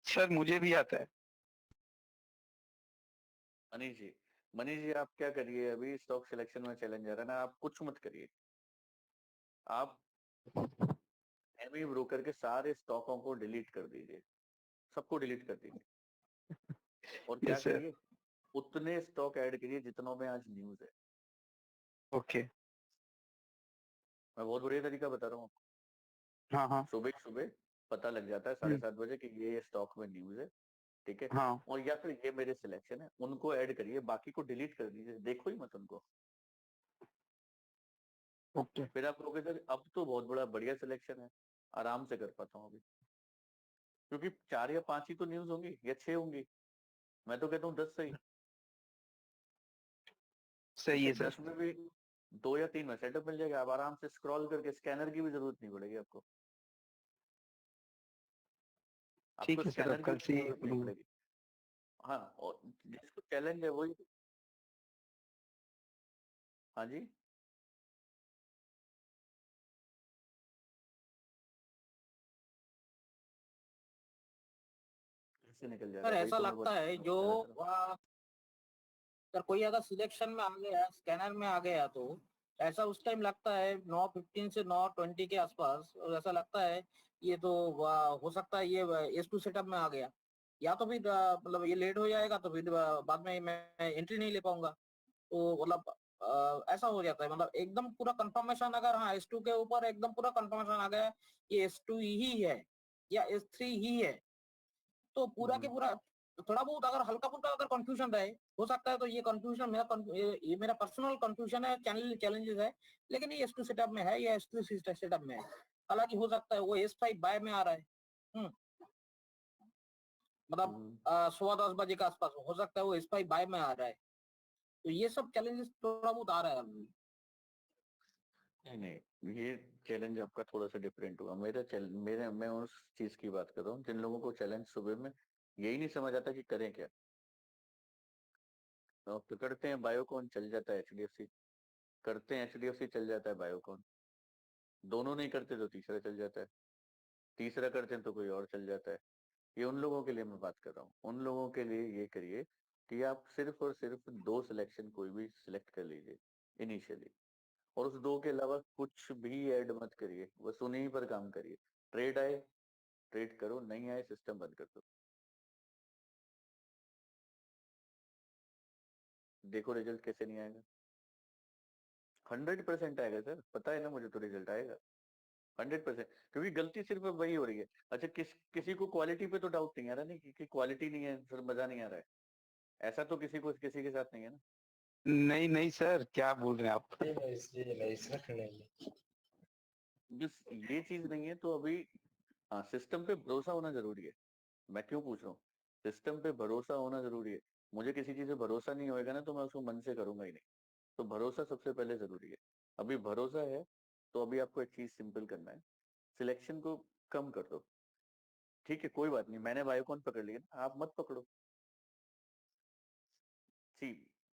सर मुझे भी आता है। मनीष जी, मनीष जी आप क्या करिए, अभी स्टॉक सिलेक्शन में चैलेंज आ रहा है ना, आप कुछ मत करिए। आप एमई ब्रोकर के सारे स्टॉकों को डिलीट कर दीजिए, सबको डिलीट कर दीजिए, और क्या यस सर। करिए, उतने स्टॉक ऐड करिए जितनों में आज न्यूज है। ओके। मैं बहुत बढ़िया तरीका बता रहा हूँ आपको। हाँ हाँ। सुबह सुबह पता लग जाता है 7:30 बजे कि ये स्टॉक में न्यूज है, ठीक है। हाँ। और या फिर ये मेरे सिलेक्शन है, उनको ऐड करिए, बाकी को डिलीट कर दीजिए, देखो ही मत उनको। ओके। फिर आप कहोगे सर अब तो बहुत बड़ा बढ़िया सिलेक्शन है, आराम से कर पाता हूँ अभी, क्योंकि 4 या 5 ही तो न्यूज होंगी या 6 होंगी। मैं तो कहता हूँ 10 सही, ठीक सही है। है सर। 10 में भी 2 या 3 में सेटअप मिल जाएगा, आप आराम से स्क्रॉल करके, स्कैनर की भी जरूरत नहीं पड़ेगी आपको, आपको ठीक है सर, अब स्कैनर की कल भी से जरूरत नहीं करूंगा। पड़ेगी। हाँ, और जिसको चैलेंज है वही। हाँ जी, कैसे निकल जा सर रहा है भाई, ऐसा तो मैं लगता है जो बता रहा था। अगर कोई अगर सिलेक्शन में आ गया, स्कैनर में आ गया, तो ऐसा उस टाइम लगता है 9:15 से 9:20 के आसपास, और ऐसा लगता है ये तो हो सकता है ये S2 सेटअप में आ गया, या तो फिर मतलब ये लेट हो जाएगा, तो फिर बाद में मैं एंट्री नहीं ले पाऊंगा। तो मतलब ऐसा हो जाता है, मतलब एकदम पूरा कंफर्मेशन, अगर हाँ S2 के ऊपर एकदम पूरा कंफर्मेशन आ गया ये S2 ही है या S3 ही है, तो पूरा के पूरा थोड़ा बहुत अगर हल्का फुल्का अगर कंफ्यूजन रहे, हो सकता है तो ये कंफ्यूजन ये मेरा पर्सनल कंफ्यूजन है, चैनल चैलेंजेस है, लेकिन ये S2 सेटअप में है या S3 सेटअप में है। हालांकि हो सकता है वो S5 बाय में आ रहा है, मतलब 10:15 के आसपास हो सकता है वो S5 बाय में आ रहा है। तो ये सब चैलेंजेस थोड़ा बहुत आ रहा है अभी। नहीं नहीं, ये चैलेंज आपका थोड़ा सा डिफरेंट हुआ। मैं उस चीज की बात कर रहा हूँ जिन लोगों को चैलेंज सुबह में यही नहीं समझ आता कि करें क्या। तो पकड़ते हैं बायोकॉन, चल जाता है HDFC, करते हैं HDFC, चल जाता है बायोकॉन, दोनों नहीं करते तो तीसरा चल जाता है, तीसरा करते हैं तो कोई और चल जाता है। ये उन लोगों के लिए मैं बात कर रहा हूँ। उन लोगों के लिए ये करिए कि आप सिर्फ और सिर्फ 2 सिलेक्शन कोई भी सिलेक्ट कर लीजिए इनिशियली, और उस 2 के अलावा कुछ भी ऐड मत करिए, बस उन्हीं पर काम करिए। ट्रेड आए ट्रेड करो, नहीं आए सिस्टम बंद कर दो, देखो रिजल्ट कैसे नहीं आएगा। 100% आएगा सर, पता है ना मुझे, तो रिजल्ट आएगा 100%, क्योंकि गलती सिर्फ अब वही हो रही है। अच्छा, किसी को क्वालिटी पे तो डाउट नहीं आ रहा, नहीं कि क्वालिटी नहीं है फिर मजा नहीं आ रहा है, ऐसा तो किसी के साथ नहीं है ना। नहीं नहीं सर, क्या बोल रहे हैं आप? नहीं सर, नहीं। बस ये चीज नहीं है तो अभी, हाँ सिस्टम पे भरोसा होना जरूरी है। मैं क्यों पूछ रहा हूँ, सिस्टम पे भरोसा होना जरूरी है। मुझे किसी चीज पे भरोसा नहीं होएगा ना तो मैं उसको मन से करूंगा ही नहीं। तो भरोसा सबसे पहले जरूरी है। अभी भरोसा है तो अभी आपको एक चीज सिंपल करना है, सिलेक्शन को कम कर दो। ठीक है, कोई बात नहीं, मैंने बायोकॉन पकड़ लिया ना, आप मत पकड़ो। सी,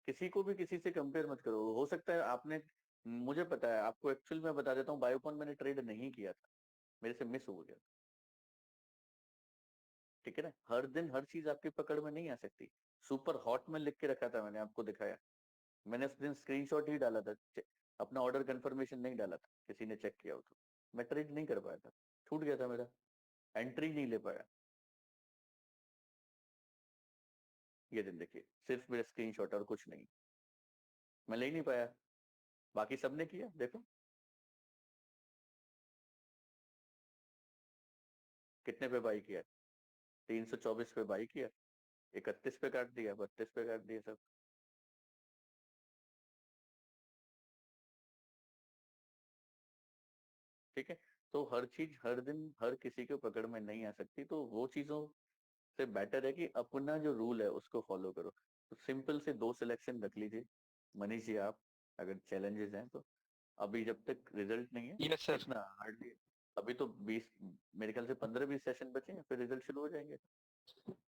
किसी को भी किसी से कंपेयर मत करो। हो सकता है आपने, मुझे पता है आपको, एक्चुअल में बता देता हूँ, बायोकॉन मैंने ट्रेड नहीं किया था, मेरे से मिस हो गया। ठीक है ना, हर दिन हर चीज आपकी पकड़ में नहीं आ सकती। सुपर हॉट में लिख के रखा था, मैंने आपको दिखाया, मैंने उस दिन स्क्रीनशॉट ही डाला था, अपना ऑर्डर कंफर्मेशन नहीं डाला था, किसी ने चेक किया हो तो। मैं ट्रेड नहीं कर पाया था, छूट गया था मेरा, एंट्री नहीं ले पाया। ये दिन देखिए, सिर्फ मेरा स्क्रीनशॉट और कुछ नहीं, मैं ले नहीं पाया, बाकी सबने किया देखो। कितने पे बाई किया? 324 पे बाई किया, 31 पे काट दिया, 32 पे काट दिया सब। ठीक है, तो हर चीज हर दिन हर किसी के पकड़ में नहीं आ सकती, तो वो चीजों से बेटर है कि अपना जो रूल है उसको फॉलो करो। तो सिंपल से 2 सिलेक्शन रख लीजिए मनीष जी आप, अगर चैलेंजेस हैं तो। अभी जब तक रिजल्ट नहीं है, यस सर। कितना हार्डली, अभी तो 20, मेरे ख्याल से 15-20 सेशन बचे हैं, फिर रिजल्ट शुरू हो जाएंगे।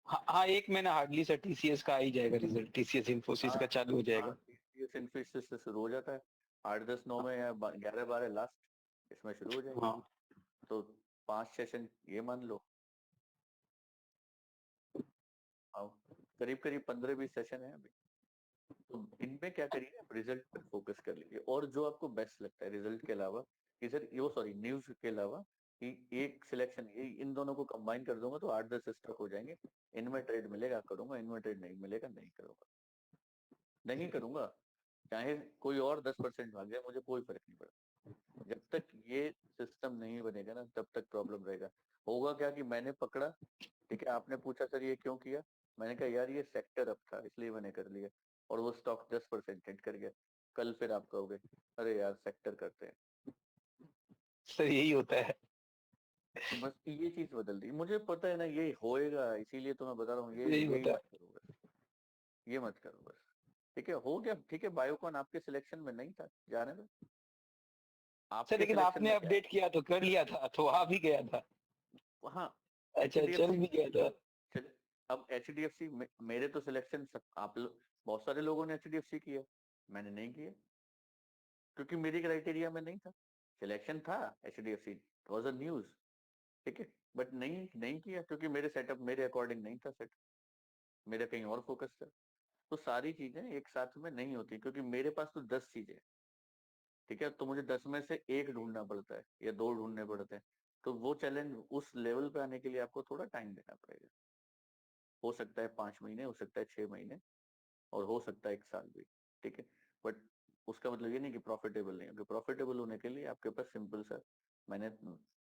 हाँ हाँ, एक महीना हार्डली सर, टीसीएस का आ ही जाएगा रिजल्ट, टीसीएस इन्फोसिस का चालू हो जाएगा। TCS इन्फोसिस से शुरू हो जाता है 8-10-9 में, या 11-12 लास्ट, इसमें शुरू हो जाएंगे। हाँ तो 5 सेशन ये मान लो, आओ, करीब करीब 15-20 सेशन है अभी। तो इनमें क्या करिए, आप रिजल्ट पर फोकस कर लीजिए, और जो आपको बेस्ट लगता है रिजल्ट के अलावा, कि सर ये सॉरी न्यूज के अलावा, कि एक सिलेक्शन ये इन दोनों को कंबाइन कर दूंगा तो 8-10 स्टॉक हो जाएंगे, इनमें ट्रेड मिलेगा करूंगा, इनमें ट्रेड नहीं मिलेगा नहीं करूंगा, नहीं करूंगा, चाहे कोई और 10% भाग जाए, मुझे कोई फर्क नहीं पड़ता। जब तक ये सिस्टम नहीं बनेगा ना, तब तक प्रॉब्लम रहेगा। होगा क्या कि मैंने पकड़ा, ठीक है, आपने पूछा सर ये क्यों किया, मैंने कहा यार ये सेक्टर अप था इसलिए मैंने कर लिया, और वो स्टॉक 10% हिट कर गया। कल फिर आप कहोगे अरे यार सेक्टर करते हैं। सर, यही होता है। तो बस ये चीज बदल दी, मुझे पता है ना ये होएगा, इसीलिए तो मैं बता रहा हूँ, ये यही यही होता मत करो बस, ये मत करो बस। ठीक है, हो गया, ठीक है, बायोकॉन आपके सिलेक्शन में नहीं था, जाने दो। सर, आपके लेकिन सिलेक्शन आपने में क्या है? अपडेट किया तो कर लिया था, तो आ भी गया था। हाँ, एच अच्छा, डी एफ चल सी भी गया था। चल, अब एच डी एफ सी मेरे तो सिलेक्शन आप लोग, बहुत सारे लोगों ने एच डी एफ सी किया, मैंने नहीं किया, क्योंकि मेरी क्राइटेरिया में नहीं था। सिलेक्शन था H D F C, was a news, ठीक है, बट नहीं नहीं किया, क्योंकि मेरे सेटअप मेरे अकॉर्डिंग नहीं था सेट, मेरा कहीं और फोकस था। तो सारी चीजें एक साथ में नहीं होती, क्योंकि मेरे पास तो 10 चीजें हैं, ठीक है, तो मुझे 10 में से एक ढूंढना पड़ता है या 2 ढूंढने पड़ते हैं। तो वो चैलेंज उस लेवल पे आने के लिए आपको थोड़ा टाइम देना पड़ेगा। हो सकता है 5 महीने, हो सकता है 6 महीने, और हो सकता है 1 साल भी, ठीक है, बट उसका मतलब ये नहीं कि प्रॉफिटेबल नहीं होगा। प्रॉफिटेबल होने के लिए आपके पास सिंपल सा मैंने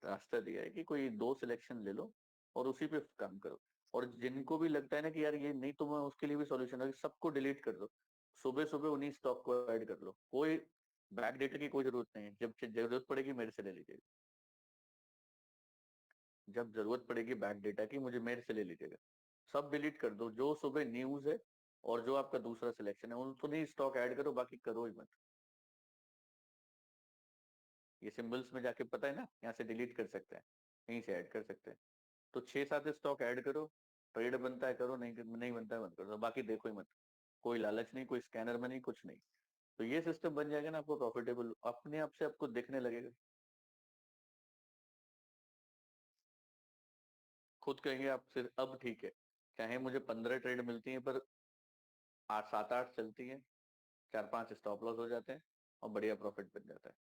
रास्ता दिया है कि कोई 2 सिलेक्शन ले लो और उसी पे काम करो। और जिनको भी लगता है ना कि यार ये नहीं, तो मैं उसके लिए भी सॉल्यूशन है, सबको डिलीट कर दो, सुबह सुबह उन्हीं स्टॉक को ऐड कर लो, कोई बैक डेटा की कोई जरूरत नहीं है, जब जरूरत पड़ेगी मेरे से ले लीजिएगा, जब जरूरत पड़ेगी बैक डेटा की मुझे मेरे से ले लीजिएगा। सब डिलीट कर दो, जो सुबह न्यूज है और जो आपका दूसरा सिलेक्शन है उन तो नहीं स्टॉक ऐड करो, बाकी करो ही मत। ये सिंबल्स में जाके पता है ना, यहाँ से डिलीट कर सकते हैं, यहीं से ऐड कर सकते हैं। तो 6-7 स्टॉक ऐड करो, ट्रेड बनता है करो, नहीं नहीं बनता है बंद कर दो, बाकी देखो ही मत। कोई लालच नहीं, कोई स्कैनर में नहीं, कुछ नहीं। तो ये सिस्टम बन जाएगा ना, आपको प्रॉफिटेबल अपने आप से आपको दिखने लगेगा, खुद कहेंगे आप फिर अब ठीक है, चाहे मुझे 15 ट्रेड मिलती है पर 8-7-8 चलती है, 4-5 स्टॉप लॉस हो जाते हैं, और बढ़िया प्रॉफिट बन जाता है।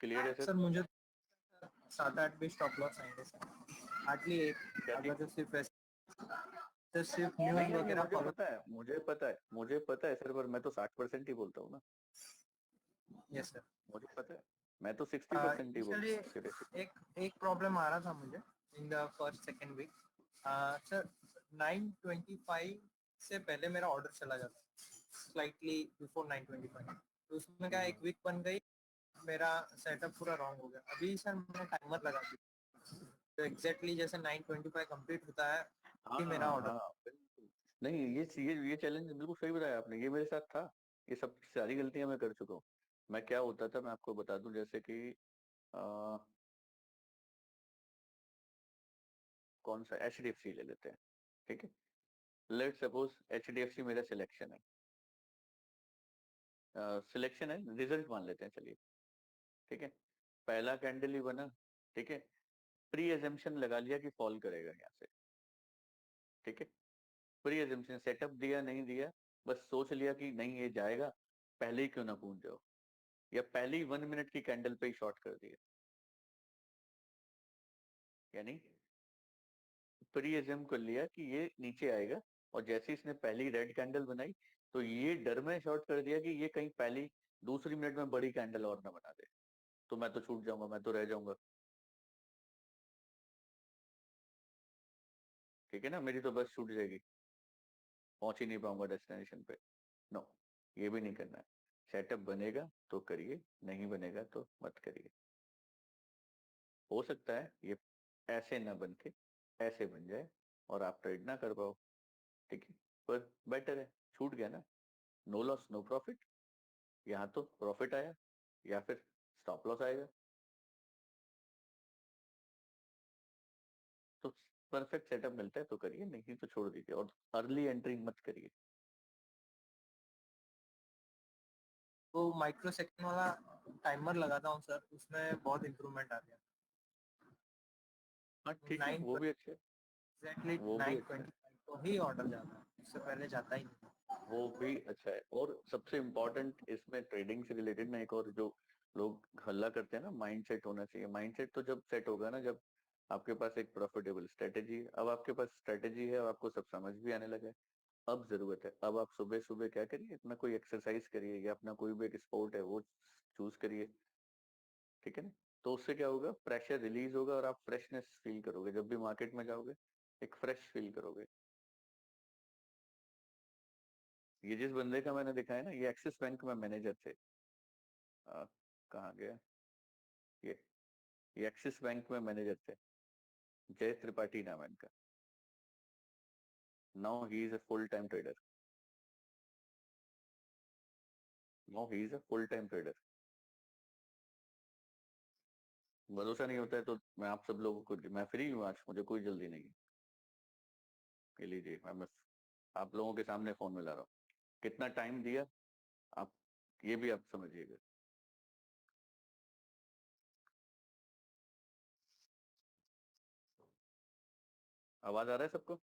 क्लियर है सर? सर मुझे 7-8 भी स्टॉप लॉस आएंगे सर, हार्डली एक, क्या अगर चीज? जो सिर्फ तो सिर्फ नहीं न्यूज नहीं नहीं, वगैरह मुझे फॉलो। पता है, मुझे पता है, मुझे पता है सर, पर मैं तो 60% ही बोलता हूँ ना, यस सर। मुझे पता है, मैं तो 60% ही बोलता इनिशियली हूँ accuracy। एक एक प्रॉब्लम आ रहा था मुझे in the first second week sir, 9:25 से पहले मेरा ऑर्डर चला जाता स्लाइटली बिफोर 9:25, तो उसमें क्या एक वीक बन गई, मेरा सेटअप पूरा रॉन्ग हो गया। अभी सर मैंने टाइमर लगा दिया, तो एग्जैक्टली जैसे 9:25 कंप्लीट होता है ही मेरा ऑर्डर। हाँ बिल्कुल। नहीं ये चैलेंज बिल्कुल सही बताया आपने, ये मेरे साथ था। ये सब सारी गलतियां मैं कर चुका हूँ। मैं क्या होता था मैं आपको बता दूं, जैसे कि आ, कौन सा HDFC ले लेते हैं, ठीक है। लेट सपोज HDFC मेरा सिलेक्शन है, सिलेक्शन है, रिजल्ट मान लेते हैं चलिए, ठीक है। पहला कैंडल ही बना, ठीक है। प्री एजम्पशन लगा लिया कि फॉल करेगा यहाँ से, ठीक है। प्री एजम्पशन सेटअप दिया नहीं दिया, बस सोच लिया कि नहीं ये जाएगा, पहले ही क्यों ना पहुंच जाओ, या पहले ही 1 मिनट की कैंडल पे ही शॉर्ट कर दिया। यानी प्री एज्यूम कर लिया कि ये नीचे आएगा, और जैसे ही इसने पहली रेड कैंडल बनाई तो ये डर में शॉर्ट कर दिया कि ये कहीं पहली दूसरी मिनट में बड़ी कैंडल और ना बना दे, तो मैं तो छूट जाऊंगा, मैं तो रह जाऊंगा, ठीक है ना, मेरी तो बस छूट जाएगी, पहुंच ही नहीं पाऊंगा डेस्टिनेशन पे। नो, ये भी नहीं करना है। सेटअप बनेगा तो करिए, नहीं बनेगा तो मत करिए। हो सकता है ये ऐसे ना बन के ऐसे बन जाए और आप ट्रेड ना कर पाओ, ठीक है। पर बेटर है, छूट गया ना, नो लॉस नो प्रॉफिट। यहाँ तो प्रॉफिट आया या फिर स्टॉप लॉस आएगा, तो परफेक्ट सेटअप मिलता है तो करिए, नहीं तो छोड़ दीजिए, और अर्ली एंट्री मत करिए। वो माइक्रो सेकंड वाला टाइमर लगाता हूँ सर, उसमें बहुत इम्प्रूवमेंट आ गया। हाँ ठीक है, 9 वो भी अच्छे, एग्जैक्टली वो भी अच्छा है, 9:25 तो ही ऑर्डर जाता है, उससे पहले जाता ही नहीं। वो भी अच्छा है। और सबसे इम्पोर्टेंट इसमें ट्रेडिंग से रिलेटेड ना एक और जो लोग हल्ला करते हैं ना, माइंडसेट होना चाहिए। माइंडसेट तो जब सेट होगा ना, जब आपके पास एक प्रॉफिटेबल स्ट्रेटेजी है। अब आपके पास स्ट्रेटेजी है, अब आपको सब समझ भी आने लगा है। अब जरूरत है, अब आप सुबह सुबह क्या करिए, अपना कोई एक्सरसाइज करिए, या अपना कोई भी एक स्पोर्ट है वो चूज करिए, ठीक है ना। तो उससे क्या होगा, प्रेशर रिलीज होगा और आप फ्रेशनेस फील करोगे, जब भी मार्केट में जाओगे एक फ्रेश फील करोगे। ये जिस बंदे का मैंने देखा है ना, ये एक्सिस बैंक में मैनेजर थे। कहाँ गया ये ये एक्सिस बैंक में मैनेजर थे, जय त्रिपाठी नाम है इनका। Now he is a full time trader, now he is a full time trader. भरोसा नहीं होता है तो मैं आप सब लोगों को, मैं फ्री हूँ आज, मुझे कोई जल्दी नहीं है, ये लीजिए, मैं आप लोगों के सामने फोन मिला रहा हूँ। कितना टाइम दिया आप, ये भी आप समझिएगा। आवाज आ रहा है सबको?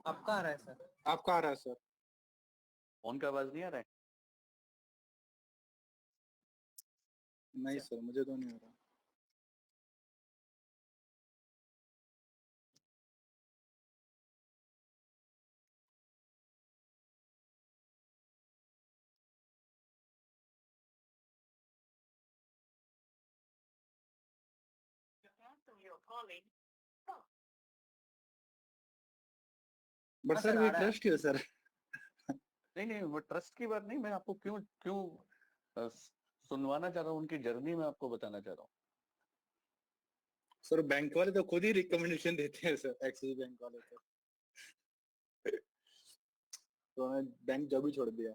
आपका आ रहा है सर? आपका आ रहा है सर। फोन का आवाज नहीं आ रहा है? नहीं सर, मुझे तो नहीं आ रहा। बट हाँ सर सर, वी आ रहा है। Trust you sir. नहीं नहीं, वो ट्रस्ट की बात नहीं, मैं आपको क्यों क्यों सुनवाना चाह रहा हूँ, उनकी जर्नी में आपको बताना चाह रहा हूँ। सर बैंक वाले तो खुद ही रिकमेंडेशन देते हैं सर, एक्सिस बैंक वाले तो हमें बैंक जब ही छोड़ दिया।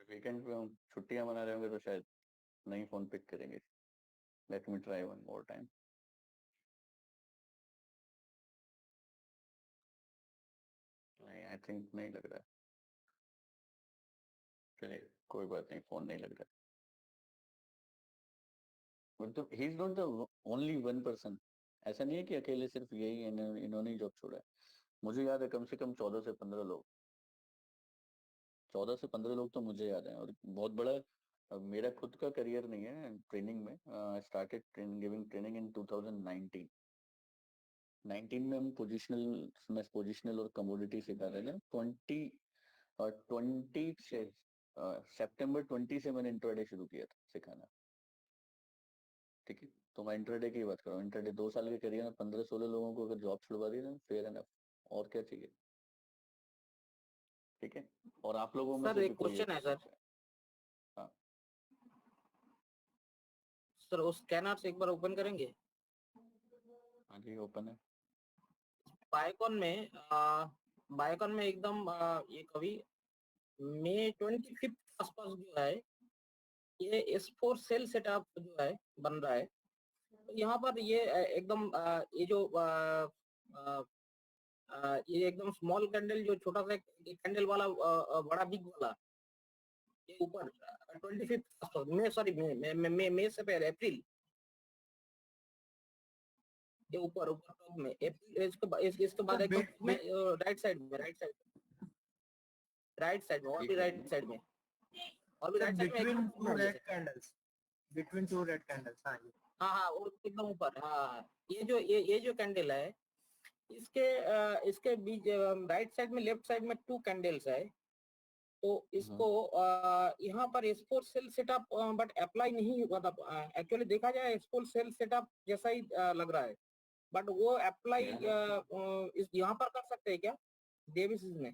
वीकेंड पे हम छुट्टियां मना रहे होंगे तो शायद नहीं फोन पिक करेंगे। Let me try one more time. नहीं, आई थिंक नहीं लग रहा है। चलिए कोई बात नहीं, फोन नहीं लग रहा है। मतलब he is not the only one person. ऐसा नहीं है कि अकेले सिर्फ यही इन्होंने ही जॉब छोड़ा है। मुझे याद है कम से कम 14 से 15 लोग, 14 से 15 लोग तो मुझे याद है। और बहुत बड़ा मेरा खुद का करियर नहीं है ट्रेनिंग में। Started giving training in 2019। 19 में हम पोजिशनल और कमोडिटी सिखा रहे थे। 20 से सितंबर 20 से मैंने इंट्राडे शुरू किया था सिखाना, ठीक है। तो मैं इंट्राडे की बात कर रहा हूँ। इंट्राडे 2 साल के करियर में 15-16 लोगों को अगर जॉब छुड़वा दी ना, फेयर एनफ। और क्या चाहिए। ठीक है, और आप लोगों में सर से भी एक कोई क्वेश्चन है सर। हाँ सर उस स्कैनर से एक बार ओपन करेंगे। हाँ जी ओपन है। बायोकॉन में एकदम ये कभी मई 25 आसपास जो है ये S4 सेल सेटअप जो है बन रहा है। तो यहाँ पर ये एकदम ये जो ये एकदम स्मॉल कैंडल जो छोटा सा कैंडल वाला बड़ा बिग वाला ये ऊपर 25 मई सॉरी मई से पहले अप्रैल ये ऊपर ऊपर टॉप में अप्रैल इसके बाद एकदम में राइट साइड में और भी राइट साइड में और भी राइट साइड में एकदम ऊपर है जैसे। बिटवीन टू रेड कैंडल्स हाँ जी हाँ वो एकदम ऊपर। हाँ ये जो कैंडल है इसके बीच राइट साइड में लेफ्ट साइड में 2 कैंडल्स है। तो इसको यहाँ पर S4 cell setup but apply नहीं मतलब एक्चुअली देखा जाए S4 सेल सेटअप जैसा ही लग रहा है बट वो अप्लाई इस यहाँ पर कर सकते हैं क्या डेविसिस में?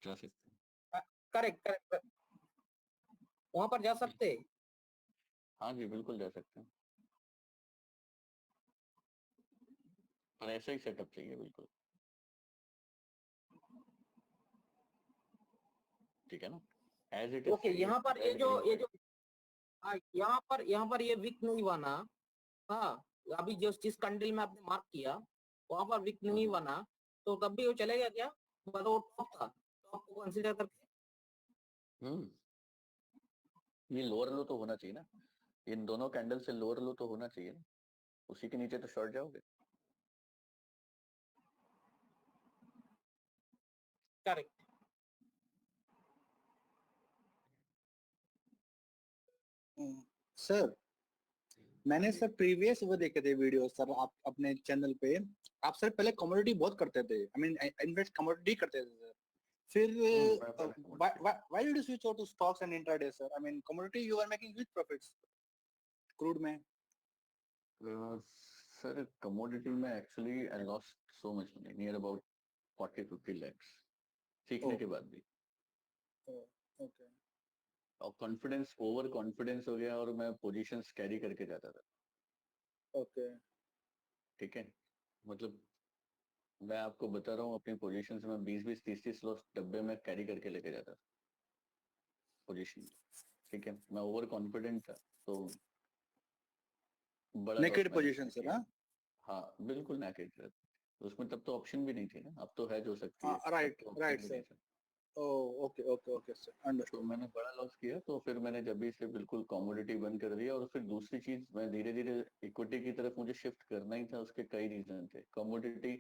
जा सकते करेक्ट वहां पर जा सकते हैं। हाँ जी बिल्कुल जा सकते हैं, पर ऐसा ही सेटअप चाहिए बिल्कुल, ठीक है ना, एज इट इज। ओके यहाँ पर ये जो यहाँ पर ये वीक नहीं बना। हाँ अभी जिस कैंडल में आपने मार्क किया वहां पर वीक नहीं बना तो तब भी वो चलेगा क्या? मतलब वो टॉप था, टॉप को कंसीडर करके। ये लोअर लो तो होना चाहिए ना, इन दोनों कैंडल से लोअर लो तो होना चाहिए ना, उसी के नीचे तो शॉर्ट जाओगे। करेक्ट। सर मैंने सर प्रीवियस वो देखे थे वीडियो सर आप अपने चैनल पे, आप सर पहले कमोडिटी बहुत करते थे, आई मीन इन्वेस्ट कमोडिटी करते थे सर, फिर why did you switch over to stocks and intraday sir? I mean commodity you are making huge profits crude में। सर कमोडिटी में actually I lost so much money, near about 40-50 lakhs सीखने के बाद भी। Okay और confidence, over confidence हो गया और मैं पोजीशंस कैरी करके जाता था। ओके ठीक है, मतलब मैं आपको बता रहा हूँ अपनी पोजीशंस में 20-20 30-30 लॉस डब्बे में कैरी करके लेके जाता था पोजीशन। ठीक है, मैं ओवर कॉन्फिडेंट था तो बड़ा लॉस नेकेड मैंने पोजीशन सर। हाँ बिल्कुल नेकेड था, उसमें तब तो ऑप्शन भी नहीं थी ना, अब तो है जो सकती है, हाँ राइट तब तो राइट ऑप्शन भी सर। नहीं था। ओके ओके ओके सर तो अंडरस्टूड। मैंने बड़ा लॉस किया तो फिर मैंने जब भी से बिल्कुल कमोडिटी बंद कर दिया, और फिर दूसरी चीज मैं धीरे धीरे इक्विटी की तरफ मुझे शिफ्ट करना ही था, उसके कई रीजन थे। कमोडिटी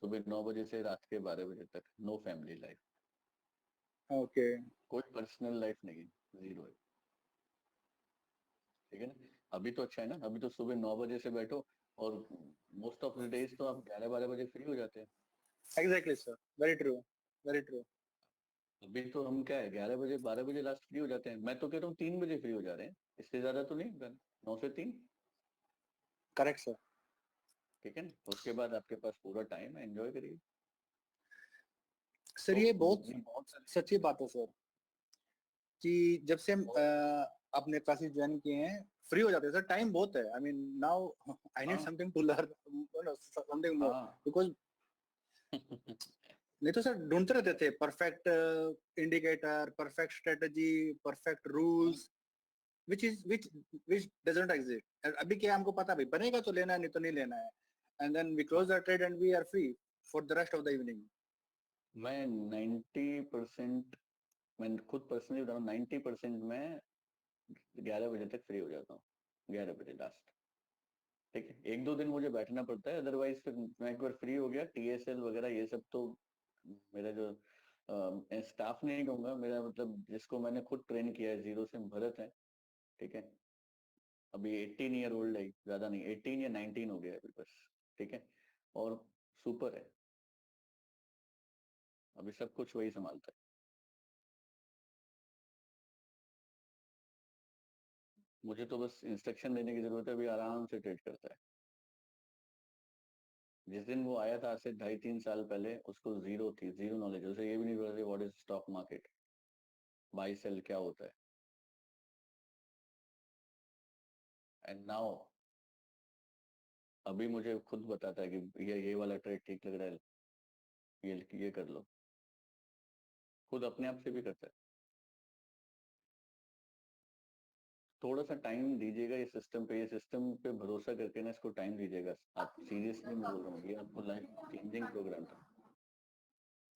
सुबह 9 बजे से रात के 12 बजे तक, नो फैमिली लाइफ, ओके कोई पर्सनल लाइफ नहीं, जीरो है। ठीक है ना, अभी तो अच्छा है ना, अभी तो सुबह 9 बजे से बैठो और मोस्ट ऑफ द डेज तो आप 11-12 बजे फ्री हो जाते हैं। Exactly sir, very true very true. अभी तो हम क्या है 11 बजे 12 बजे लास्ट फ्री हो जाते हैं, मैं तो कह रहा हूँ 3 बजे फ्री हो जा रहे हैं, इससे ज्यादा तो नहीं होगा, 9 से 3। Correct sir. ठीक है ना, उसके बाद आपके पास पूरा टाइम है, एंजॉय करिए। सर तो ये बहुत बहुत सारे सच्ची बात है सर कि जब से हम और अपने क्लासेस ज्वाइन किए हैं फ्री हो जाते हैं सर, टाइम बहुत है। I mean now I need हाँ something to learn something more, हाँ बिकॉज नहीं तो सर ढूंढते रहते थे perfect indicator, perfect strategy, perfect rules which doesn't exist। अभी क्या हमको पता भाई बनेगा तो लेना है, नहीं तो नहीं लेना है, and then we close the trade and we are free for the rest of the evening। मैं 90%, मैं खुद पर्सनली बता रहा हूँ 90% में 11 बजे तक फ्री हो जाता हूँ, 11 बजे लास्ट। ठीक है, 1-2 दिन मुझे बैठना पड़ता है, अदरवाइज फिर मैं एक बार फ्री हो गया, TSL वगैरह ये सब तो मेरा जो स्टाफ नहीं कहूंगा, मेरा मतलब जिसको मैंने खुद ट्रेन किया है जीरो से, भरत है। ठीक है, अभी 18 ईयर ओल्ड है, ज्यादा नहीं 18 या 19 हो गया है अभी बस। ठीक है, और सुपर है, अभी सब कुछ वही संभालता है, मुझे तो बस इंस्ट्रक्शन देने की जरूरत है, अभी आराम से ट्रेड करता है। जिस दिन वो आया था आज से 2.5-3 साल पहले, उसको जीरो नॉलेज, उसे ये भी नहीं पता था what is stock market, buy sell क्या होता है। एंड नाउ अभी मुझे खुद बताता है कि ये वाला ट्रेड ठीक लग रहा है, ये कर लो, खुद अपने आप से भी करता है। थोड़ा सा टाइम दीजिएगा ये सिस्टम पे भरोसा करके ना इसको टाइम दीजिएगा। आप सीरियसली मैं बोल रहा हूँ, ये आपको लाइफ चेंजिंग प्रोग्राम था,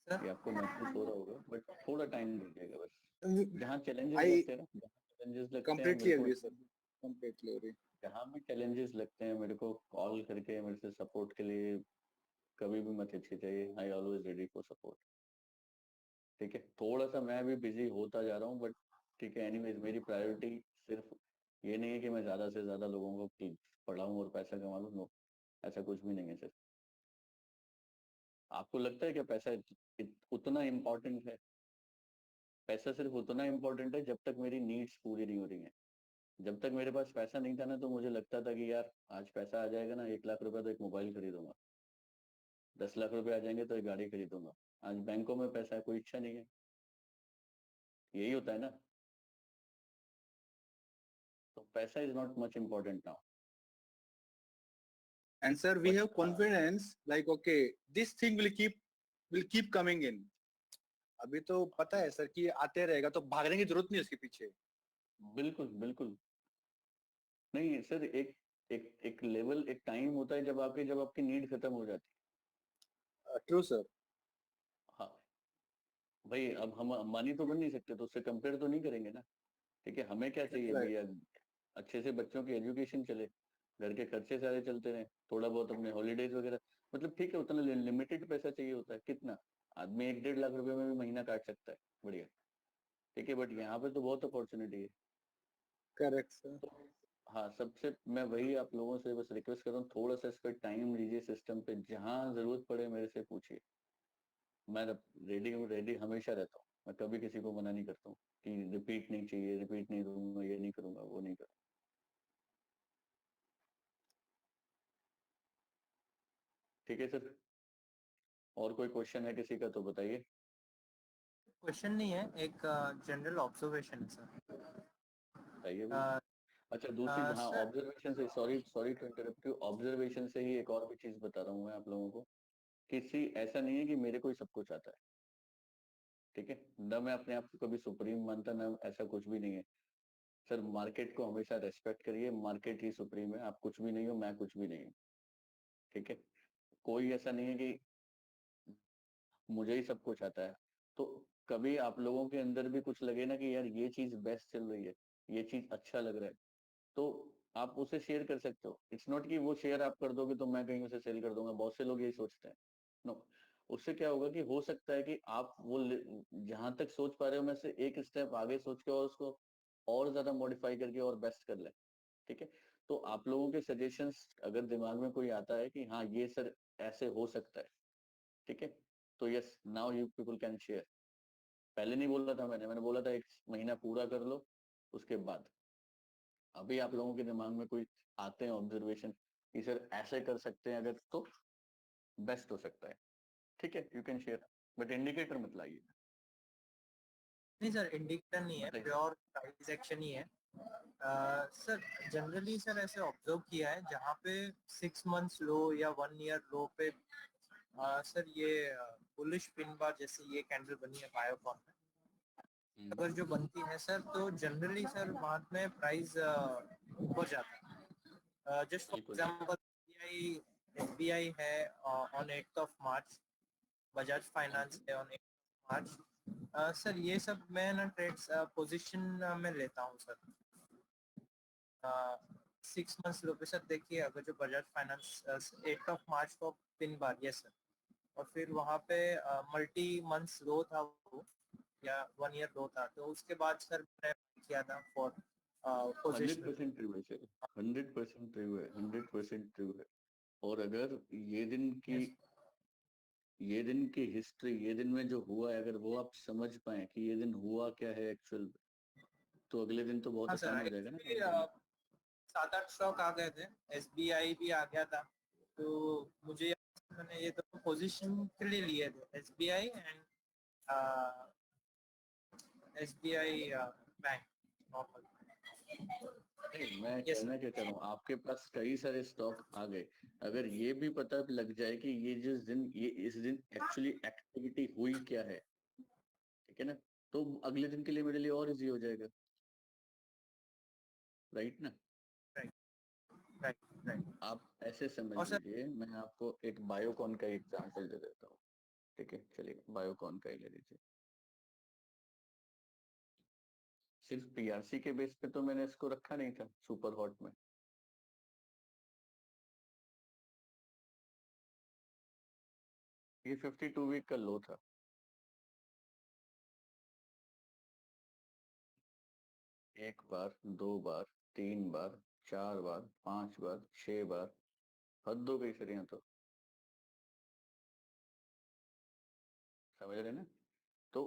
सर ये आपको महसूस हो रहा होगा, बट थोड़ा टाइम दीजिएगा बस। जहाँ चैलेंजेस आई लगते हैं ना, जहाँ चैलेंजेस लगते हैं completely मेरे को, agree सर, completely agree. जहाँ भी चैलेंजेस लगते हैं मेरे को कॉल करके मेरे से सपोर्ट के लिए कभी भी मत हिचकिचाइए, I always ready for support. ठीक है, थोड़ा सा मैं भी बिजी होता जा रहा हूँ, बट ठीक है, एनीवेज मेरी प्रायोरिटी सिर्फ ये नहीं है कि मैं ज्यादा से ज्यादा लोगों को पढ़ाऊँ और पैसा कमा लूँ, नो, ऐसा कुछ भी नहीं है सर। आपको लगता है क्या पैसा उतना इम्पोर्टेंट है? पैसा सिर्फ उतना इम्पोर्टेंट है जब तक मेरी नीड्स पूरी नहीं हो रही हैं। जब तक मेरे पास पैसा नहीं था ना, तो मुझे लगता था कि यार आज पैसा आ जाएगा ना, 1 लाख रुपए तो एक मोबाइल खरीदूंगा, 10 लाख रुपए आ जाएंगे तो एक गाड़ी खरीदूंगा। आज बैंकों में पैसा है, कोई इच्छा नहीं है, यही होता है ना। तो पैसा is not much important now. And sir, we but have confidence like okay, this thing will keep coming in. अभी तो पता है सर कि ये आते रहेगा, तो भागने की जरूरत नहीं है उसके पीछे। बिल्कुल बिल्कुल नहीं सर, एक एक एक लेवल, एक टाइम होता है जब आपकी नीड खत्म हो जाती ट्रू सर। है। हाँ भाई, अब हम अंबानी तो बन नहीं सकते, तो उससे कंपेयर तो नहीं करेंगे ना। ठीक है, हमें क्या चाहिए राइट। भैया, अच्छे से बच्चों की एजुकेशन चले, घर के खर्चे सारे चलते रहे, थोड़ा बहुत अपने हॉलीडेज वगैरह, मतलब ठीक है, उतना लिमिटेड पैसा चाहिए होता है। कितना आदमी 1-1.5 लाख रुपए में भी महीना काट सकता है, बढ़िया। ठीक है, बट यहाँ पे तो बहुत अपॉर्चुनिटी है। Correct sir. तो हाँ, सबसे मैं वही आप लोगों से बस रिक्वेस्ट कर रहा हूँ, थोड़ा सा इस पर टाइम लीजिए, सिस्टम पे जहाँ जरूरत पड़े मेरे से पूछिए। मैं रेडी हमेशा रहता हूँ, मैं कभी किसी को मना नहीं करता हूँ कि रिपीट नहीं चाहिए, रिपीट नहीं दूंगा, ये नहीं करूंगा, वो नहीं करूंगा। ठीक है सर, और कोई क्वेश्चन है किसी का तो बताइए। क्वेश्चन नहीं है, एक जनरल ऑब्जर्वेशन है सर। बताइए भी। अच्छा, दूसरी, हाँ, सर ऑब्जर्वेशन से, sorry sorry to interrupt you, observation से ही एक और भी चीज बता रहा हूँ मैं आप लोगों को, किसी ऐसा नहीं है कि मेरे को ही सब कुछ आता है। ठीक है, न मैं अपने आप को कभी सुप्रीम मानता, ना ऐसा कुछ भी नहीं है सर। मार्केट को हमेशा रेस्पेक्ट करिए, मार्केट ही सुप्रीम है, आप कुछ भी नहीं हो, मैं कुछ भी नहीं हूँ। ठीक है, कोई ऐसा नहीं है कि मुझे ही सब कुछ आता है। तो कभी आप लोगों के अंदर भी कुछ लगे ना कि यार ये चीज बेस्ट चल रही है, ये चीज अच्छा लग रहा है, तो आप उसे शेयर कर सकते हो। इट्स नॉट कि वो शेयर आप कर दोगे तो मैं कहीं उसे सेल कर दूंगा, बहुत से लोग यही सोचते हैं। नो, उससे क्या होगा कि हो सकता है कि आप वो जहां तक सोच पा रहे हो मैं से एक स्टेप आगे सोच के और उसको और ज्यादा मॉडिफाई करके और बेस्ट कर ले। ठीक है, तो आप लोगों के सजेशंस अगर दिमाग में कोई आता है कि हाँ ये सर ऐसे हो सकता है, ठीक है, तो yes, now you people can share. पहले नहीं बोला था मैंने बोला था 1 महीना पूरा कर लो, उसके बाद। अभी आप लोगों के दिमाग में कोई आते हैं ऑब्जर्वेशन कि सर ऐसे कर सकते हैं अगर, तो बेस्ट हो सकता है। ठीक है, you can share, but indicator मत लाइए। नहीं सर, इंडिकेटर नहीं है, बताइए। प्योर प्राइस एक्शन ही है। सर जनरली सर ऐसे ऑब्जर्व किया है जहाँ पे 6 मंथ्स लो या 1 ईयर लो पे सर ये बुलिश पिन बार जैसे ये कैंडल बनी है बायोकॉन में, अगर जो बनती है सर तो जनरली सर बाद में प्राइस ऊपर जाता है। जस्ट फॉर बिल्कुल एग्जांपल एसबीआई है on 8th of March, Bajaj finance है on 8th of March. Sir ये सब मैं ना ट्रेड्स पोजीशन में लेता हूँ सर। 6 मंथ्स लो पे सर देखिए, अगर जो बजाज फाइनेंस 8th ऑफ मार्च को पिन बार, यस सर, और फिर वहाँ पे मल्टी मंथ्स लो था वो या 1 ईयर लो था, तो उसके बाद सर मैंने किया था फॉर पोजीशन। 100% ट्रू है सर, 100% ट्रू है, 100% ट्रू है। और अगर ये दिन की ये दिन की हिस्ट्री, ये दिन में जो हुआ है, अगर वो आप समझ पाए कि ये दिन हुआ क्या है एक्चुअल, तो अगले दिन तो बहुत हाँ आसान सर, हो जाएगा ना काम एक्चुअली करना। 7-8 स्टॉक आ गए थे, एसबीआई भी आ गया था, तो मुझे मैंने ये दोनों पोजीशन के लिए लिए थे, SBI and SBI bank normal. नहीं, मैं Yes, कहना क्या चाह रहा हूँ, आपके पास कई सारे स्टॉक आ गए, अगर ये भी पता लग जाए कि ये जिस दिन ये इस दिन एक्चुअली एक्टिविटी हुई क्या है, ठीक है ना, तो अगले दिन के लिए मेरे लिए और इजी हो जाएगा, राइट ना। Right right. आप ऐसे समझ और सर लीजिए, मैं आपको एक बायोकॉन का एग्जांपल दे देता हूँ, ठीक है, चलिए बायोकॉन का ही ले लीजिए। सिर्फ पीआरसी के बेस पे तो मैंने इसको रखा नहीं था सुपर हॉट में, ये 52 वीक का लो था, एक बार, दो बार, तीन बार, चार बार, पांच बार, 6 बार, हद हो गई सर यहाँ तो, समझ रहे ना। तो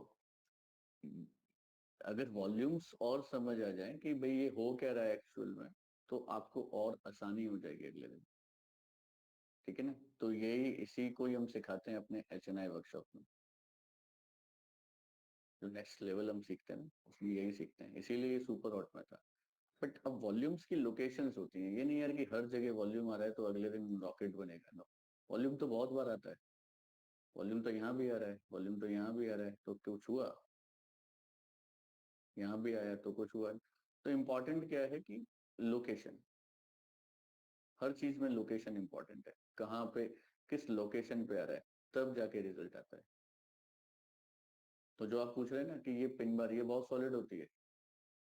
अगर वॉल्यूम्स और समझ आ जाए कि भाई ये हो क्या रहा है एक्चुअल में, तो आपको और आसानी हो जाएगी अगले दिन, ठीक है ना। तो यही इसी को ही हम सिखाते हैं अपने HNI वर्कशॉप में, जो नेक्स्ट लेवल हम सीखते हैं ना, उसमें यही सीखते हैं, इसीलिए ये सुपर हॉट में था। बट अब वॉल्यूम्स की लोकेशंस होती हैं, ये नहीं यार कि हर जगह वॉल्यूम आ रहा है तो अगले दिन रॉकेट बनेगा, नो। वॉल्यूम तो बहुत बार आता है, वॉल्यूम तो यहाँ भी आ रहा है, वॉल्यूम तो यहाँ भी आ रहा है, तो कुछ हुआ, यहाँ भी आया तो कुछ हुआ। तो इम्पोर्टेंट क्या है कि लोकेशन, हर चीज में लोकेशन इंपॉर्टेंट है, कहाँ पे किस लोकेशन पे आ रहा है, तब जाके रिजल्ट आता है। तो जो आप पूछ रहे हैं ना कि ये पिन बार ये बहुत सॉलिड होती है,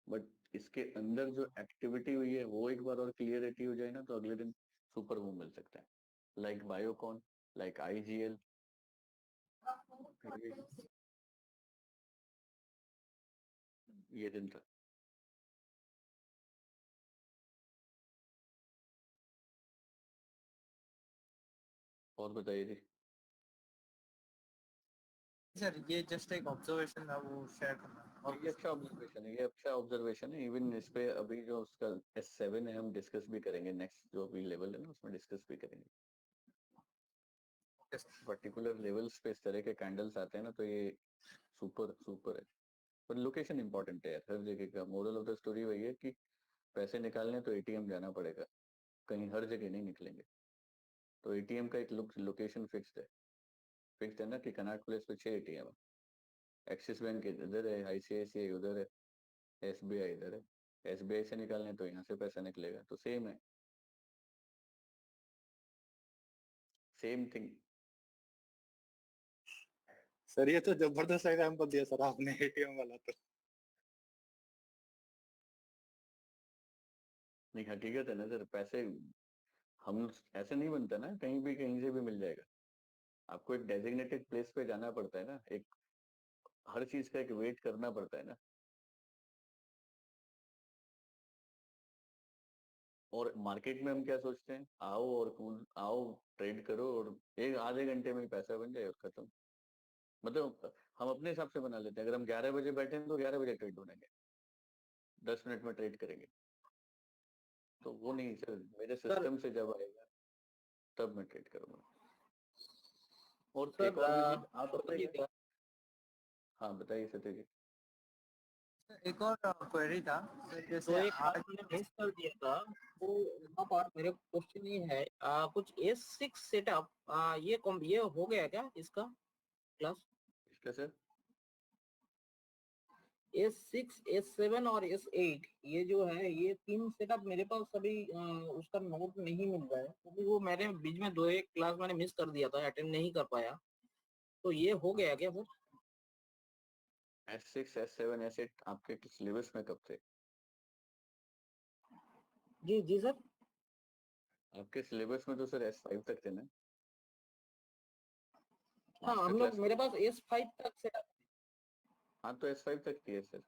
बट इसके अंदर जो एक्टिविटी हुई है वो एक बार और क्लियरिटी हो जाए ना, तो अगले दिन सुपर वो मिल सकता है, लाइक बायोकॉन, लाइक IGL, ये दिन था। और बताइए जी। सर ये जस्ट एक ऑब्जर्वेशन था, वो शेयर करना और ये अच्छा ऑब्जर्वेशन है, ये अच्छा ऑब्जर्वेशन है। इवन इस पे अभी जो उसका S7 है हम डिस्कस भी करेंगे, नेक्स्ट जो भी लेवल है ना उसमें डिस्कस भी करेंगे। पर्टिकुलर लेवल्स पे इस तरह के कैंडल्स आते हैं ना, तो ये सुपर सुपर है। पर लोकेशन इंपॉर्टेंट है यार, हर जगह का मोरल ऑफ द स्टोरी वही है कि पैसे निकालने तो ATM जाना पड़ेगा, कहीं हर जगह नहीं निकलेंगे। तो ATM का एक लोकेशन फिक्स्ड है ना, कि कनॉट प्लेस पे 6 ATM है, एक्सिस बैंक इधर है, ICICI उधर है, SBI इधर है। SBI से निकालने तो यहाँ से पैसा निकलेगा, तो सेम है, सेम थिंग। सर ये तो जबरदस्त एग्जाम्पल दिया सर आपने ATM वाला तो। नहीं हकीकत है ना सर, पैसे हम ऐसे नहीं बनता ना, कहीं से भी मिल जाएगा। आपको एक डेजिग्नेटेड प्लेस पे जाना पड़ता है ना, एक हर चीज का एक वेट करना पड़ता है ना। और मार्केट में हम क्या सोचते हैं, आओ और कूल आओ, ट्रेड करो और एक आधे घंटे में ही पैसा बन जाए और खत्म। मतलब हम अपने हिसाब से बना लेते हैं, अगर हम 11 बजे बैठे हैं तो 11 बजे ट्रेड बनेंगे, 10 मिनट में ट्रेड करेंगे। तो वो नहीं सर, मेरे सर सिस्टम से जब आएगा तब मैं ट्रेड करूंगा। और सर एक और भी चीज आप समझिए बताइए। क्या, हाँ बताइए सत्य जी। एक और क्वेरी था सर, जो जैसे एक आज पार्ट मैंने मिस कर दिया था, वो वहाँ पार्ट मेरे क्वेश्चन ये है, कुछ S6 सेटअप, ये हो गया क्या इसका क्लास? इसका सर S6, S7 और S8, ये जो है ये तीन सेटअप मेरे पास अभी उसका नोट नहीं मिल रहा है, क्योंकि वो मैंने बीच में 2 एक क्लास मैंने मिस कर दिया था, अटेंड नहीं कर पाया। तो ये हो गया क्या सर? S6, S7, S8 आपके सिलेबस में कब थे? जी जी सर। आपके सिलेबस में तो सर S5 तक थे ना, हाँ मास्टर हम लोग, क्लास। मेरे पास S5 तक सेटअप। हाँ तो S5 तक थी सर,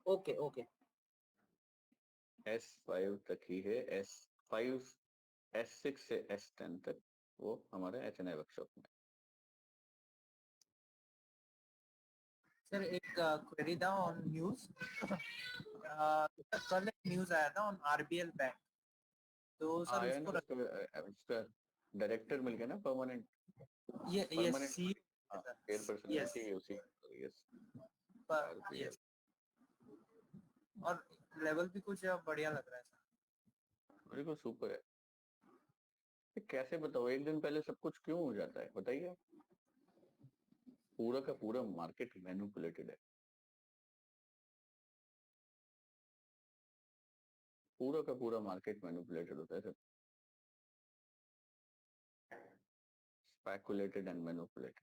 ओके ओके। S5 तक ही है। S5 S6 से S10 तक वो हमारे HNI वर्कशॉप में। सर एक क्वेरी था ऑन न्यूज। कल एक न्यूज आया था ऑन RBL बैंक, तो सर आया ना उसको उसका डायरेक्टर मिल गया ना परमानेंट ये परमानेंट सी एयर पर्सनैलिटी उसी यस यस और लेवल भी कुछ बढ़िया लग रहा है सर। मेरे को सुपर है। ये कैसे बताओ एक दिन पहले सब कुछ क्यों हो जाता है बताइए। पूरा का पूरा मार्केट मैनिपुलेटेड है। पूरा का पूरा मार्केट मैनिपुलेटेड होता है sir. Speculated and manipulated.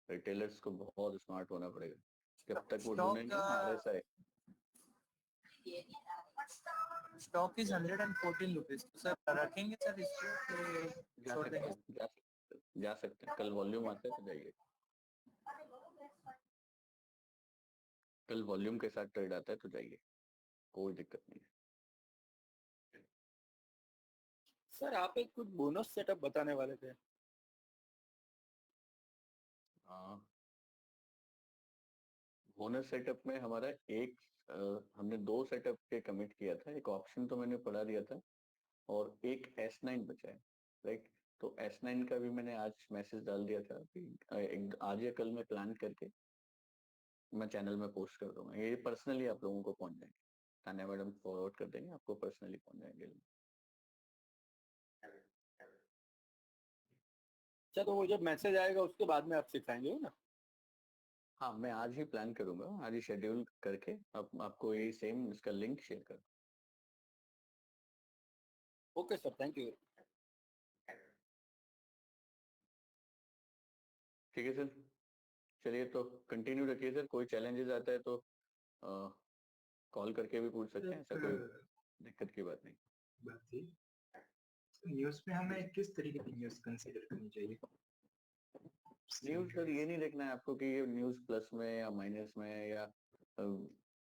Retailers को बहुत स्मार्ट होना पड़ेगा जब तक वो ढूंढेंगे ना RSI। Stock is 114 rupees. तो सर रखेंगे सर इसको जा छोड़ सकते देंगे? हैं जा सकते हैं। कल वॉल्यूम आता है तो जाइए। कल वॉल्यूम के साथ ट्रेड आता है तो जाइए कोई दिक्कत नहीं है। सर आप एक कुछ बोनस सेटअप बताने वाले थे। हाँ बोनस सेटअप में हमारा एक हमने 2 सेटअप पे कमिट किया था। एक ऑप्शन तो मैंने पढ़ा दिया था और एक S9 बचा है राइट। तो S9 का भी मैंने आज मैसेज डाल दिया था कि आज या कल में प्लान करके मैं चैनल में पोस्ट कर दूंगा। ये पर्सनली आप लोगों को पहुंच जाएंगे। तान्या मैडम फॉरवर्ड कर देंगे आपको पर्सनली पहुंच जाएंगे। अच्छा तो वो जब मैसेज आएगा उसके बाद में आप सिखाएंगे ना? हाँ मैं आज ही प्लान करूंगा। आज ही शेड्यूल करके आपको यही सेम इसका लिंक शेयर कर। Okay sir thank you. ठीक है सर चलिए तो कंटिन्यू रखिए सर। कोई चैलेंजेस आता है तो कॉल करके भी पूछ सकते हैं। ऐसा कोई दिक्कत की बात नहीं। बात थी न्यूज में हमें किस तरीके की न्यूज कंसीडर करनी चाहिए? न्यूज सर ये नहीं देखना है आपको कि ये न्यूज प्लस में या माइनस में है या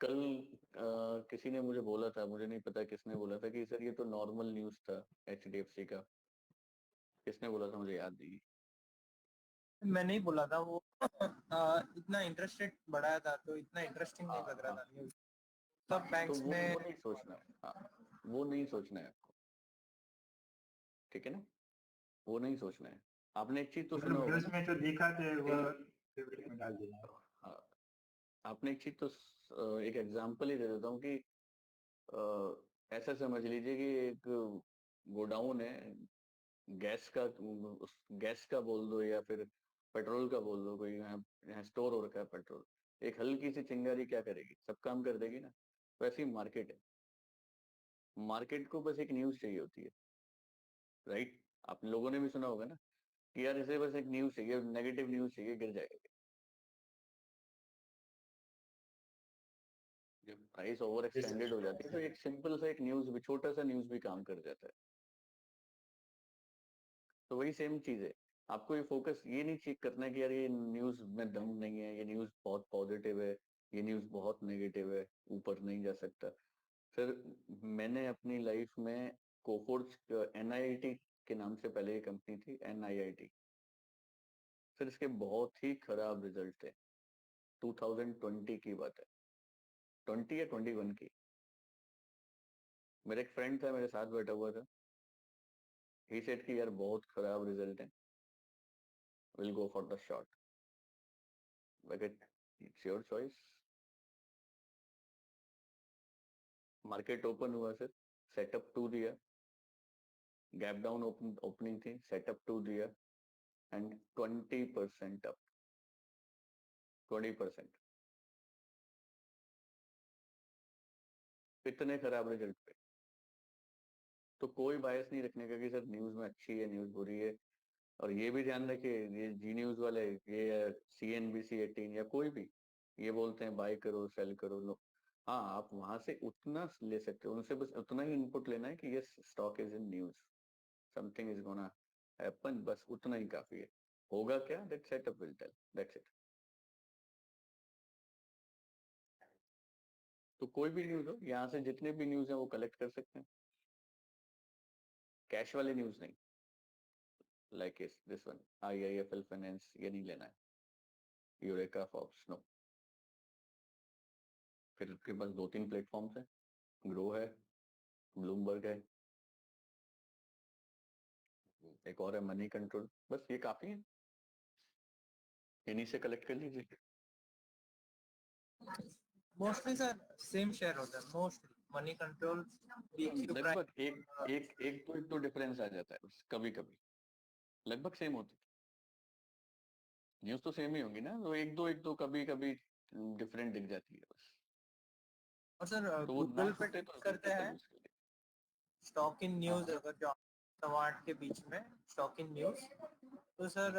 कल किसी ने मुझे बोला था मुझे नहीं पता किसने बोला था कि सर ये तो नॉर्मल न्यूज था HDFC का। किसने बोला था मुझे याद नहीं। मैं नहीं बोला था वो इतना इंटरेस्ट रेट बढ़ाया था तो इतना इंटरेस्टिंग नहीं लग रहा था न्यूज। सब तो बैंक्स में वो नहीं सोचना है। हाँ वो नहीं सोचना है आपको। ठीक है ना वो नहीं सोचना है। आपने एक चीज तो सुना होगा न्यूज ना। में जो दिखाते हैं वो फेवरेट में डाल देना है। हाँ आपने एक चीज तो एक एग्जांपल ही दे देता हूँ कि ऐसा समझ लीजिए कि एक गोडाउन है गैस का। उस गैस का बोल दो या फिर पेट्रोल का बोल दो। कोई यहाँ स्टोर हो रखा है पेट्रोल। एक हल्की सी चिंगारी क्या करेगी सब काम कर देगी ना। वैसे ही मार्केट है। मार्केट को बस एक न्यूज चाहिए होती है राइट। आप लोगों ने भी सुना होगा ना कि यार इसे बस एक न्यूज चाहिए नेगेटिव न्यूज चाहिए गिर जाएगा। जब प्राइस ओवर एक्सटेंडेड हो जाती है तो एक सिंपल सा एक न्यूज भी छोटा सा न्यूज भी काम कर जाता है। तो वही सेम चीज है। आपको ये फोकस ये नहीं चेक करना है कि यार ये न्यूज में दम नहीं है ये न्यूज बहुत पॉजिटिव है ये न्यूज बहुत नेगेटिव है ऊपर नहीं जा सकता। फिर मैंने अपनी लाइफ में कोफोर्ज NIIT के नाम से पहले ये कंपनी थी NIIT। फिर इसके बहुत ही खराब रिजल्ट थे। 2020 की बात है 20 या 21 की। मेरा एक फ्रेंड था मेरे साथ बैठा हुआ था। ही सेड कि यार बहुत खराब रिजल्ट है will go for the shot. It's your choice. Market open हुआ सर सेटअप 2 दिया। गैप डाउन ओपनिंग थी सेटअप 2 दिया एंड 20% अप 20%। इतने खराब रिजल्ट पे तो कोई बायस नहीं रखने का कि सर न्यूज में अच्छी है न्यूज बुरी है। और ये भी ध्यान रखिए ये जी न्यूज वाले ये CNBC 18 या कोई भी ये बोलते हैं बाय करो सेल करो लो। हाँ आप वहां से उतना ले सकते हो उनसे बस उतना ही इनपुट लेना है कि ये stock is in news something is gonna happen बस उतना ही काफी है। होगा क्या that setup will tell that's it. तो कोई भी न्यूज हो यहाँ से जितने भी न्यूज है वो कलेक्ट कर सकते हैं। कैश वाले न्यूज नहीं लाइक इस दिस वन IIFL फाइनेंस ये नहीं लेना है। Eureka Fox no. फिर उसके पास 2-3 प्लेटफॉर्म्स है ग्रो है ब्लूमबर्ग है एक और है मनी कंट्रोल, बस ये काफी है, इन्हीं से कलेक्ट कर लीजिए। मोस्टली सर सेम शेयर होता है, मोस्टली मनी कंट्रोल, लगभग एक तो डिफरेंस आ जाता है बस, कभी कभी लगभग सेम होती है, न्यूज तो सेम ही होंगी ना, तो एक दो कभी कभी डिफरेंट दिख जाती है बस। और सर तो वो गूगल ना पे छूटे तो करते हैं स्टॉक इन न्यूज, हाँ। अगर जो 8 के बीच में स्टॉक इन न्यूज, तो सर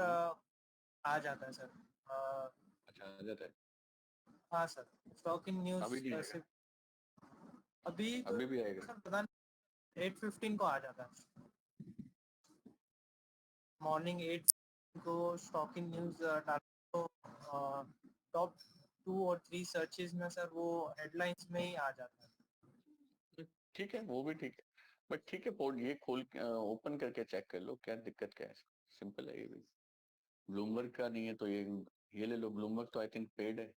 आ जाता है सर। अच्छा आ जाता है, हाँ सर, स्टॉक इन न्यूज अभी नहीं आएगा, सिर्फ अभी तो अभी भी आएगा। सर पता नहीं 8:15 को आ जाता है, मॉर्निंग 8 को स्टॉक इन न्यूज डालो तो टॉप 2 और 3 सर्चेज में सर वो हेडलाइंस में ही आ जाता है। ठीक है, वो भी ठीक है, बट ठीक है, पोर्ट ये खोल ओपन करके चेक कर लो, क्या दिक्कत क्या है, सिंपल है ये भी। ब्लूमबर्ग का नहीं है तो ये ले लो, ब्लूमबर्ग तो आई थिंक पेड है,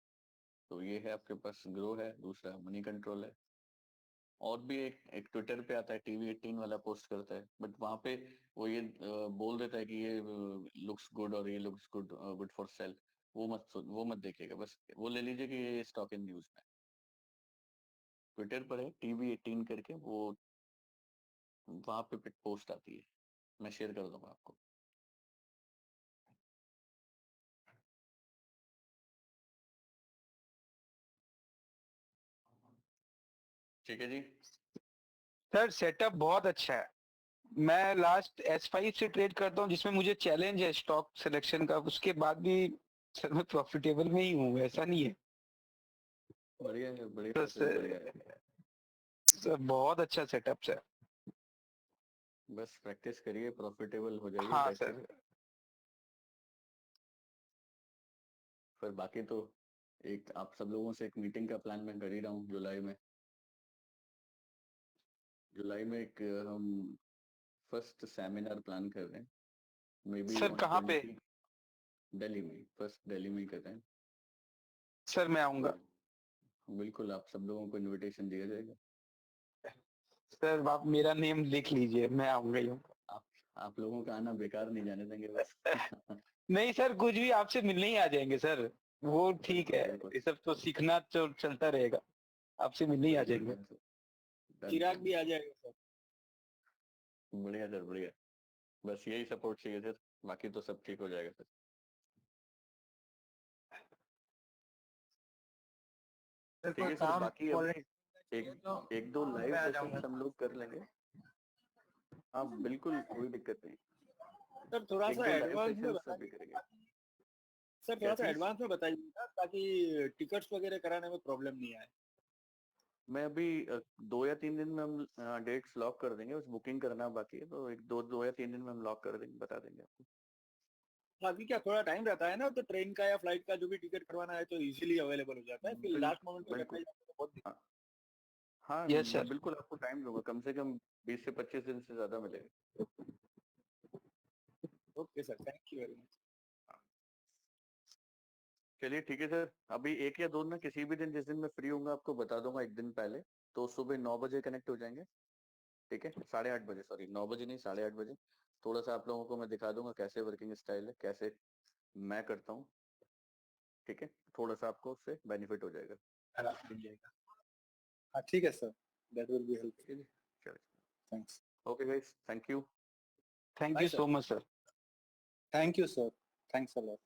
तो ये है आपके पास, ग्रो है, दूसरा मनी कंट्रोल है, और भी एक ट्विटर पे आता है, TV18 वाला पोस्ट करता है, बट वहां पे वो ये बोल देता है कि ये लुक्स गुड और ये लुक्स गुड फॉर सेल, वो मत देखिएगा, बस वो ले लीजिए कि ये स्टॉक इन न्यूज में, ट्विटर पर है TV18 करके, वो वहां पे पोस्ट आती है, मैं शेयर कर दूंगा आपको। ठीक है जी। सर सेटअप बहुत अच्छा है, मैं लास्ट S5 से ट्रेड करता हूँ जिसमें मुझे चैलेंज है स्टॉक सिलेक्शन का, उसके बाद भी सर मैं प्रॉफिटेबल में ही हूँ, ऐसा नहीं है। बढ़िया है, बढ़िया तो है, सर बढ़िया है, सर बहुत अच्छा सेटअप सर। बस प्रैक्टिस करिए, प्रॉफिटेबल हो जाइए हाँ कैसे, सर। फिर बाकी तो एक आप सब लोगों से एक मीटिंग का प्लान मैं कर ही रहा हूँ जुलाई में एक हम फर्स्ट सेमिनार प्लान कर रहे हैं, मे बी सर ऑन कहाँ पे? 20, दिल्ली में, फर्स्ट दिल्ली में ही कर रहे हैं। सर मैं आऊंगा। बिल्कुल, आप सब लोगों को इनविटेशन दिया जाएगा। सर आप मेरा नेम लिख लीजिए, मैं आऊंगा ही हूँ। आप आप लोगों का आना बेकार नहीं जाने देंगे बस। नहीं सर, कुछ भी आपसे मिलने ही आ जाएंगे सर, वो ठीक है, बिल्कुल, ये सब तो सीखना तो चलता रहेगा, आपसे मिलने ही आ बिल्कुल जाएंगे। चिराग भी आ जाएगा सर। बढ़िया सर, बढ़िया, बस यही सपोर्ट चाहिए सर, बाकी तो सब ठीक हो जाएगा सर। सर ठीक कोई है सर, काम बाकी अभी एक दो लाइव मैं आ सेशन जाऊंगा। हम लोग कर लेंगे, हाँ बिल्कुल, कोई दिक्कत नहीं, सर थोड़ा एक सा दो लाइव एडवांस में सेशन बता सभी करेंगे। सर, क्या थोड़ा सा चीज? एडवांस में बताइएगा ताकि टिकट्स वगैरह कराने में प्रॉब्लम नहीं आए। मैं अभी 2 या 3 दिन में हम डेट्स लॉक कर देंगे, बस बुकिंग करना बाकी है, तो एक दो या तीन दिन में हम लॉक कर देंगे, बता देंगे आपको। अभी क्या थोड़ा टाइम रहता है ना, तो ट्रेन का या फ्लाइट का जो भी टिकट करवाना है तो इजीली अवेलेबल हो जाता है, फिर लास्ट मोमेंट पे करना बिल्कुल, जाता है तो बहुत हाँ हाँ, यस मैं सर। बिल्कुल आपको टाइम दूंगा, कम से कम 20 से 25 दिन से ज्यादा मिलेगा। Okay sir, thank you very much. चलिए ठीक है सर, अभी 1 या 2 ना किसी भी दिन, जिस दिन मैं फ्री होऊंगा आपको बता दूंगा एक दिन पहले, तो सुबह 9 बजे कनेक्ट हो जाएंगे, ठीक है, 8:30 बजे, सॉरी 9 बजे नहीं, 8:30 बजे, थोड़ा सा आप लोगों को मैं दिखा दूंगा कैसे वर्किंग स्टाइल है, कैसे मैं करता हूँ, ठीक है, थोड़ा सा आपको उससे बेनिफिट हो जाएगा। हाँ ठीक है sir, that will be help. ठीक है जी, चलिए, thanks. Okay guys, thank you. Thank bye you sir. So much sir. Thank you sir, thanks a lot.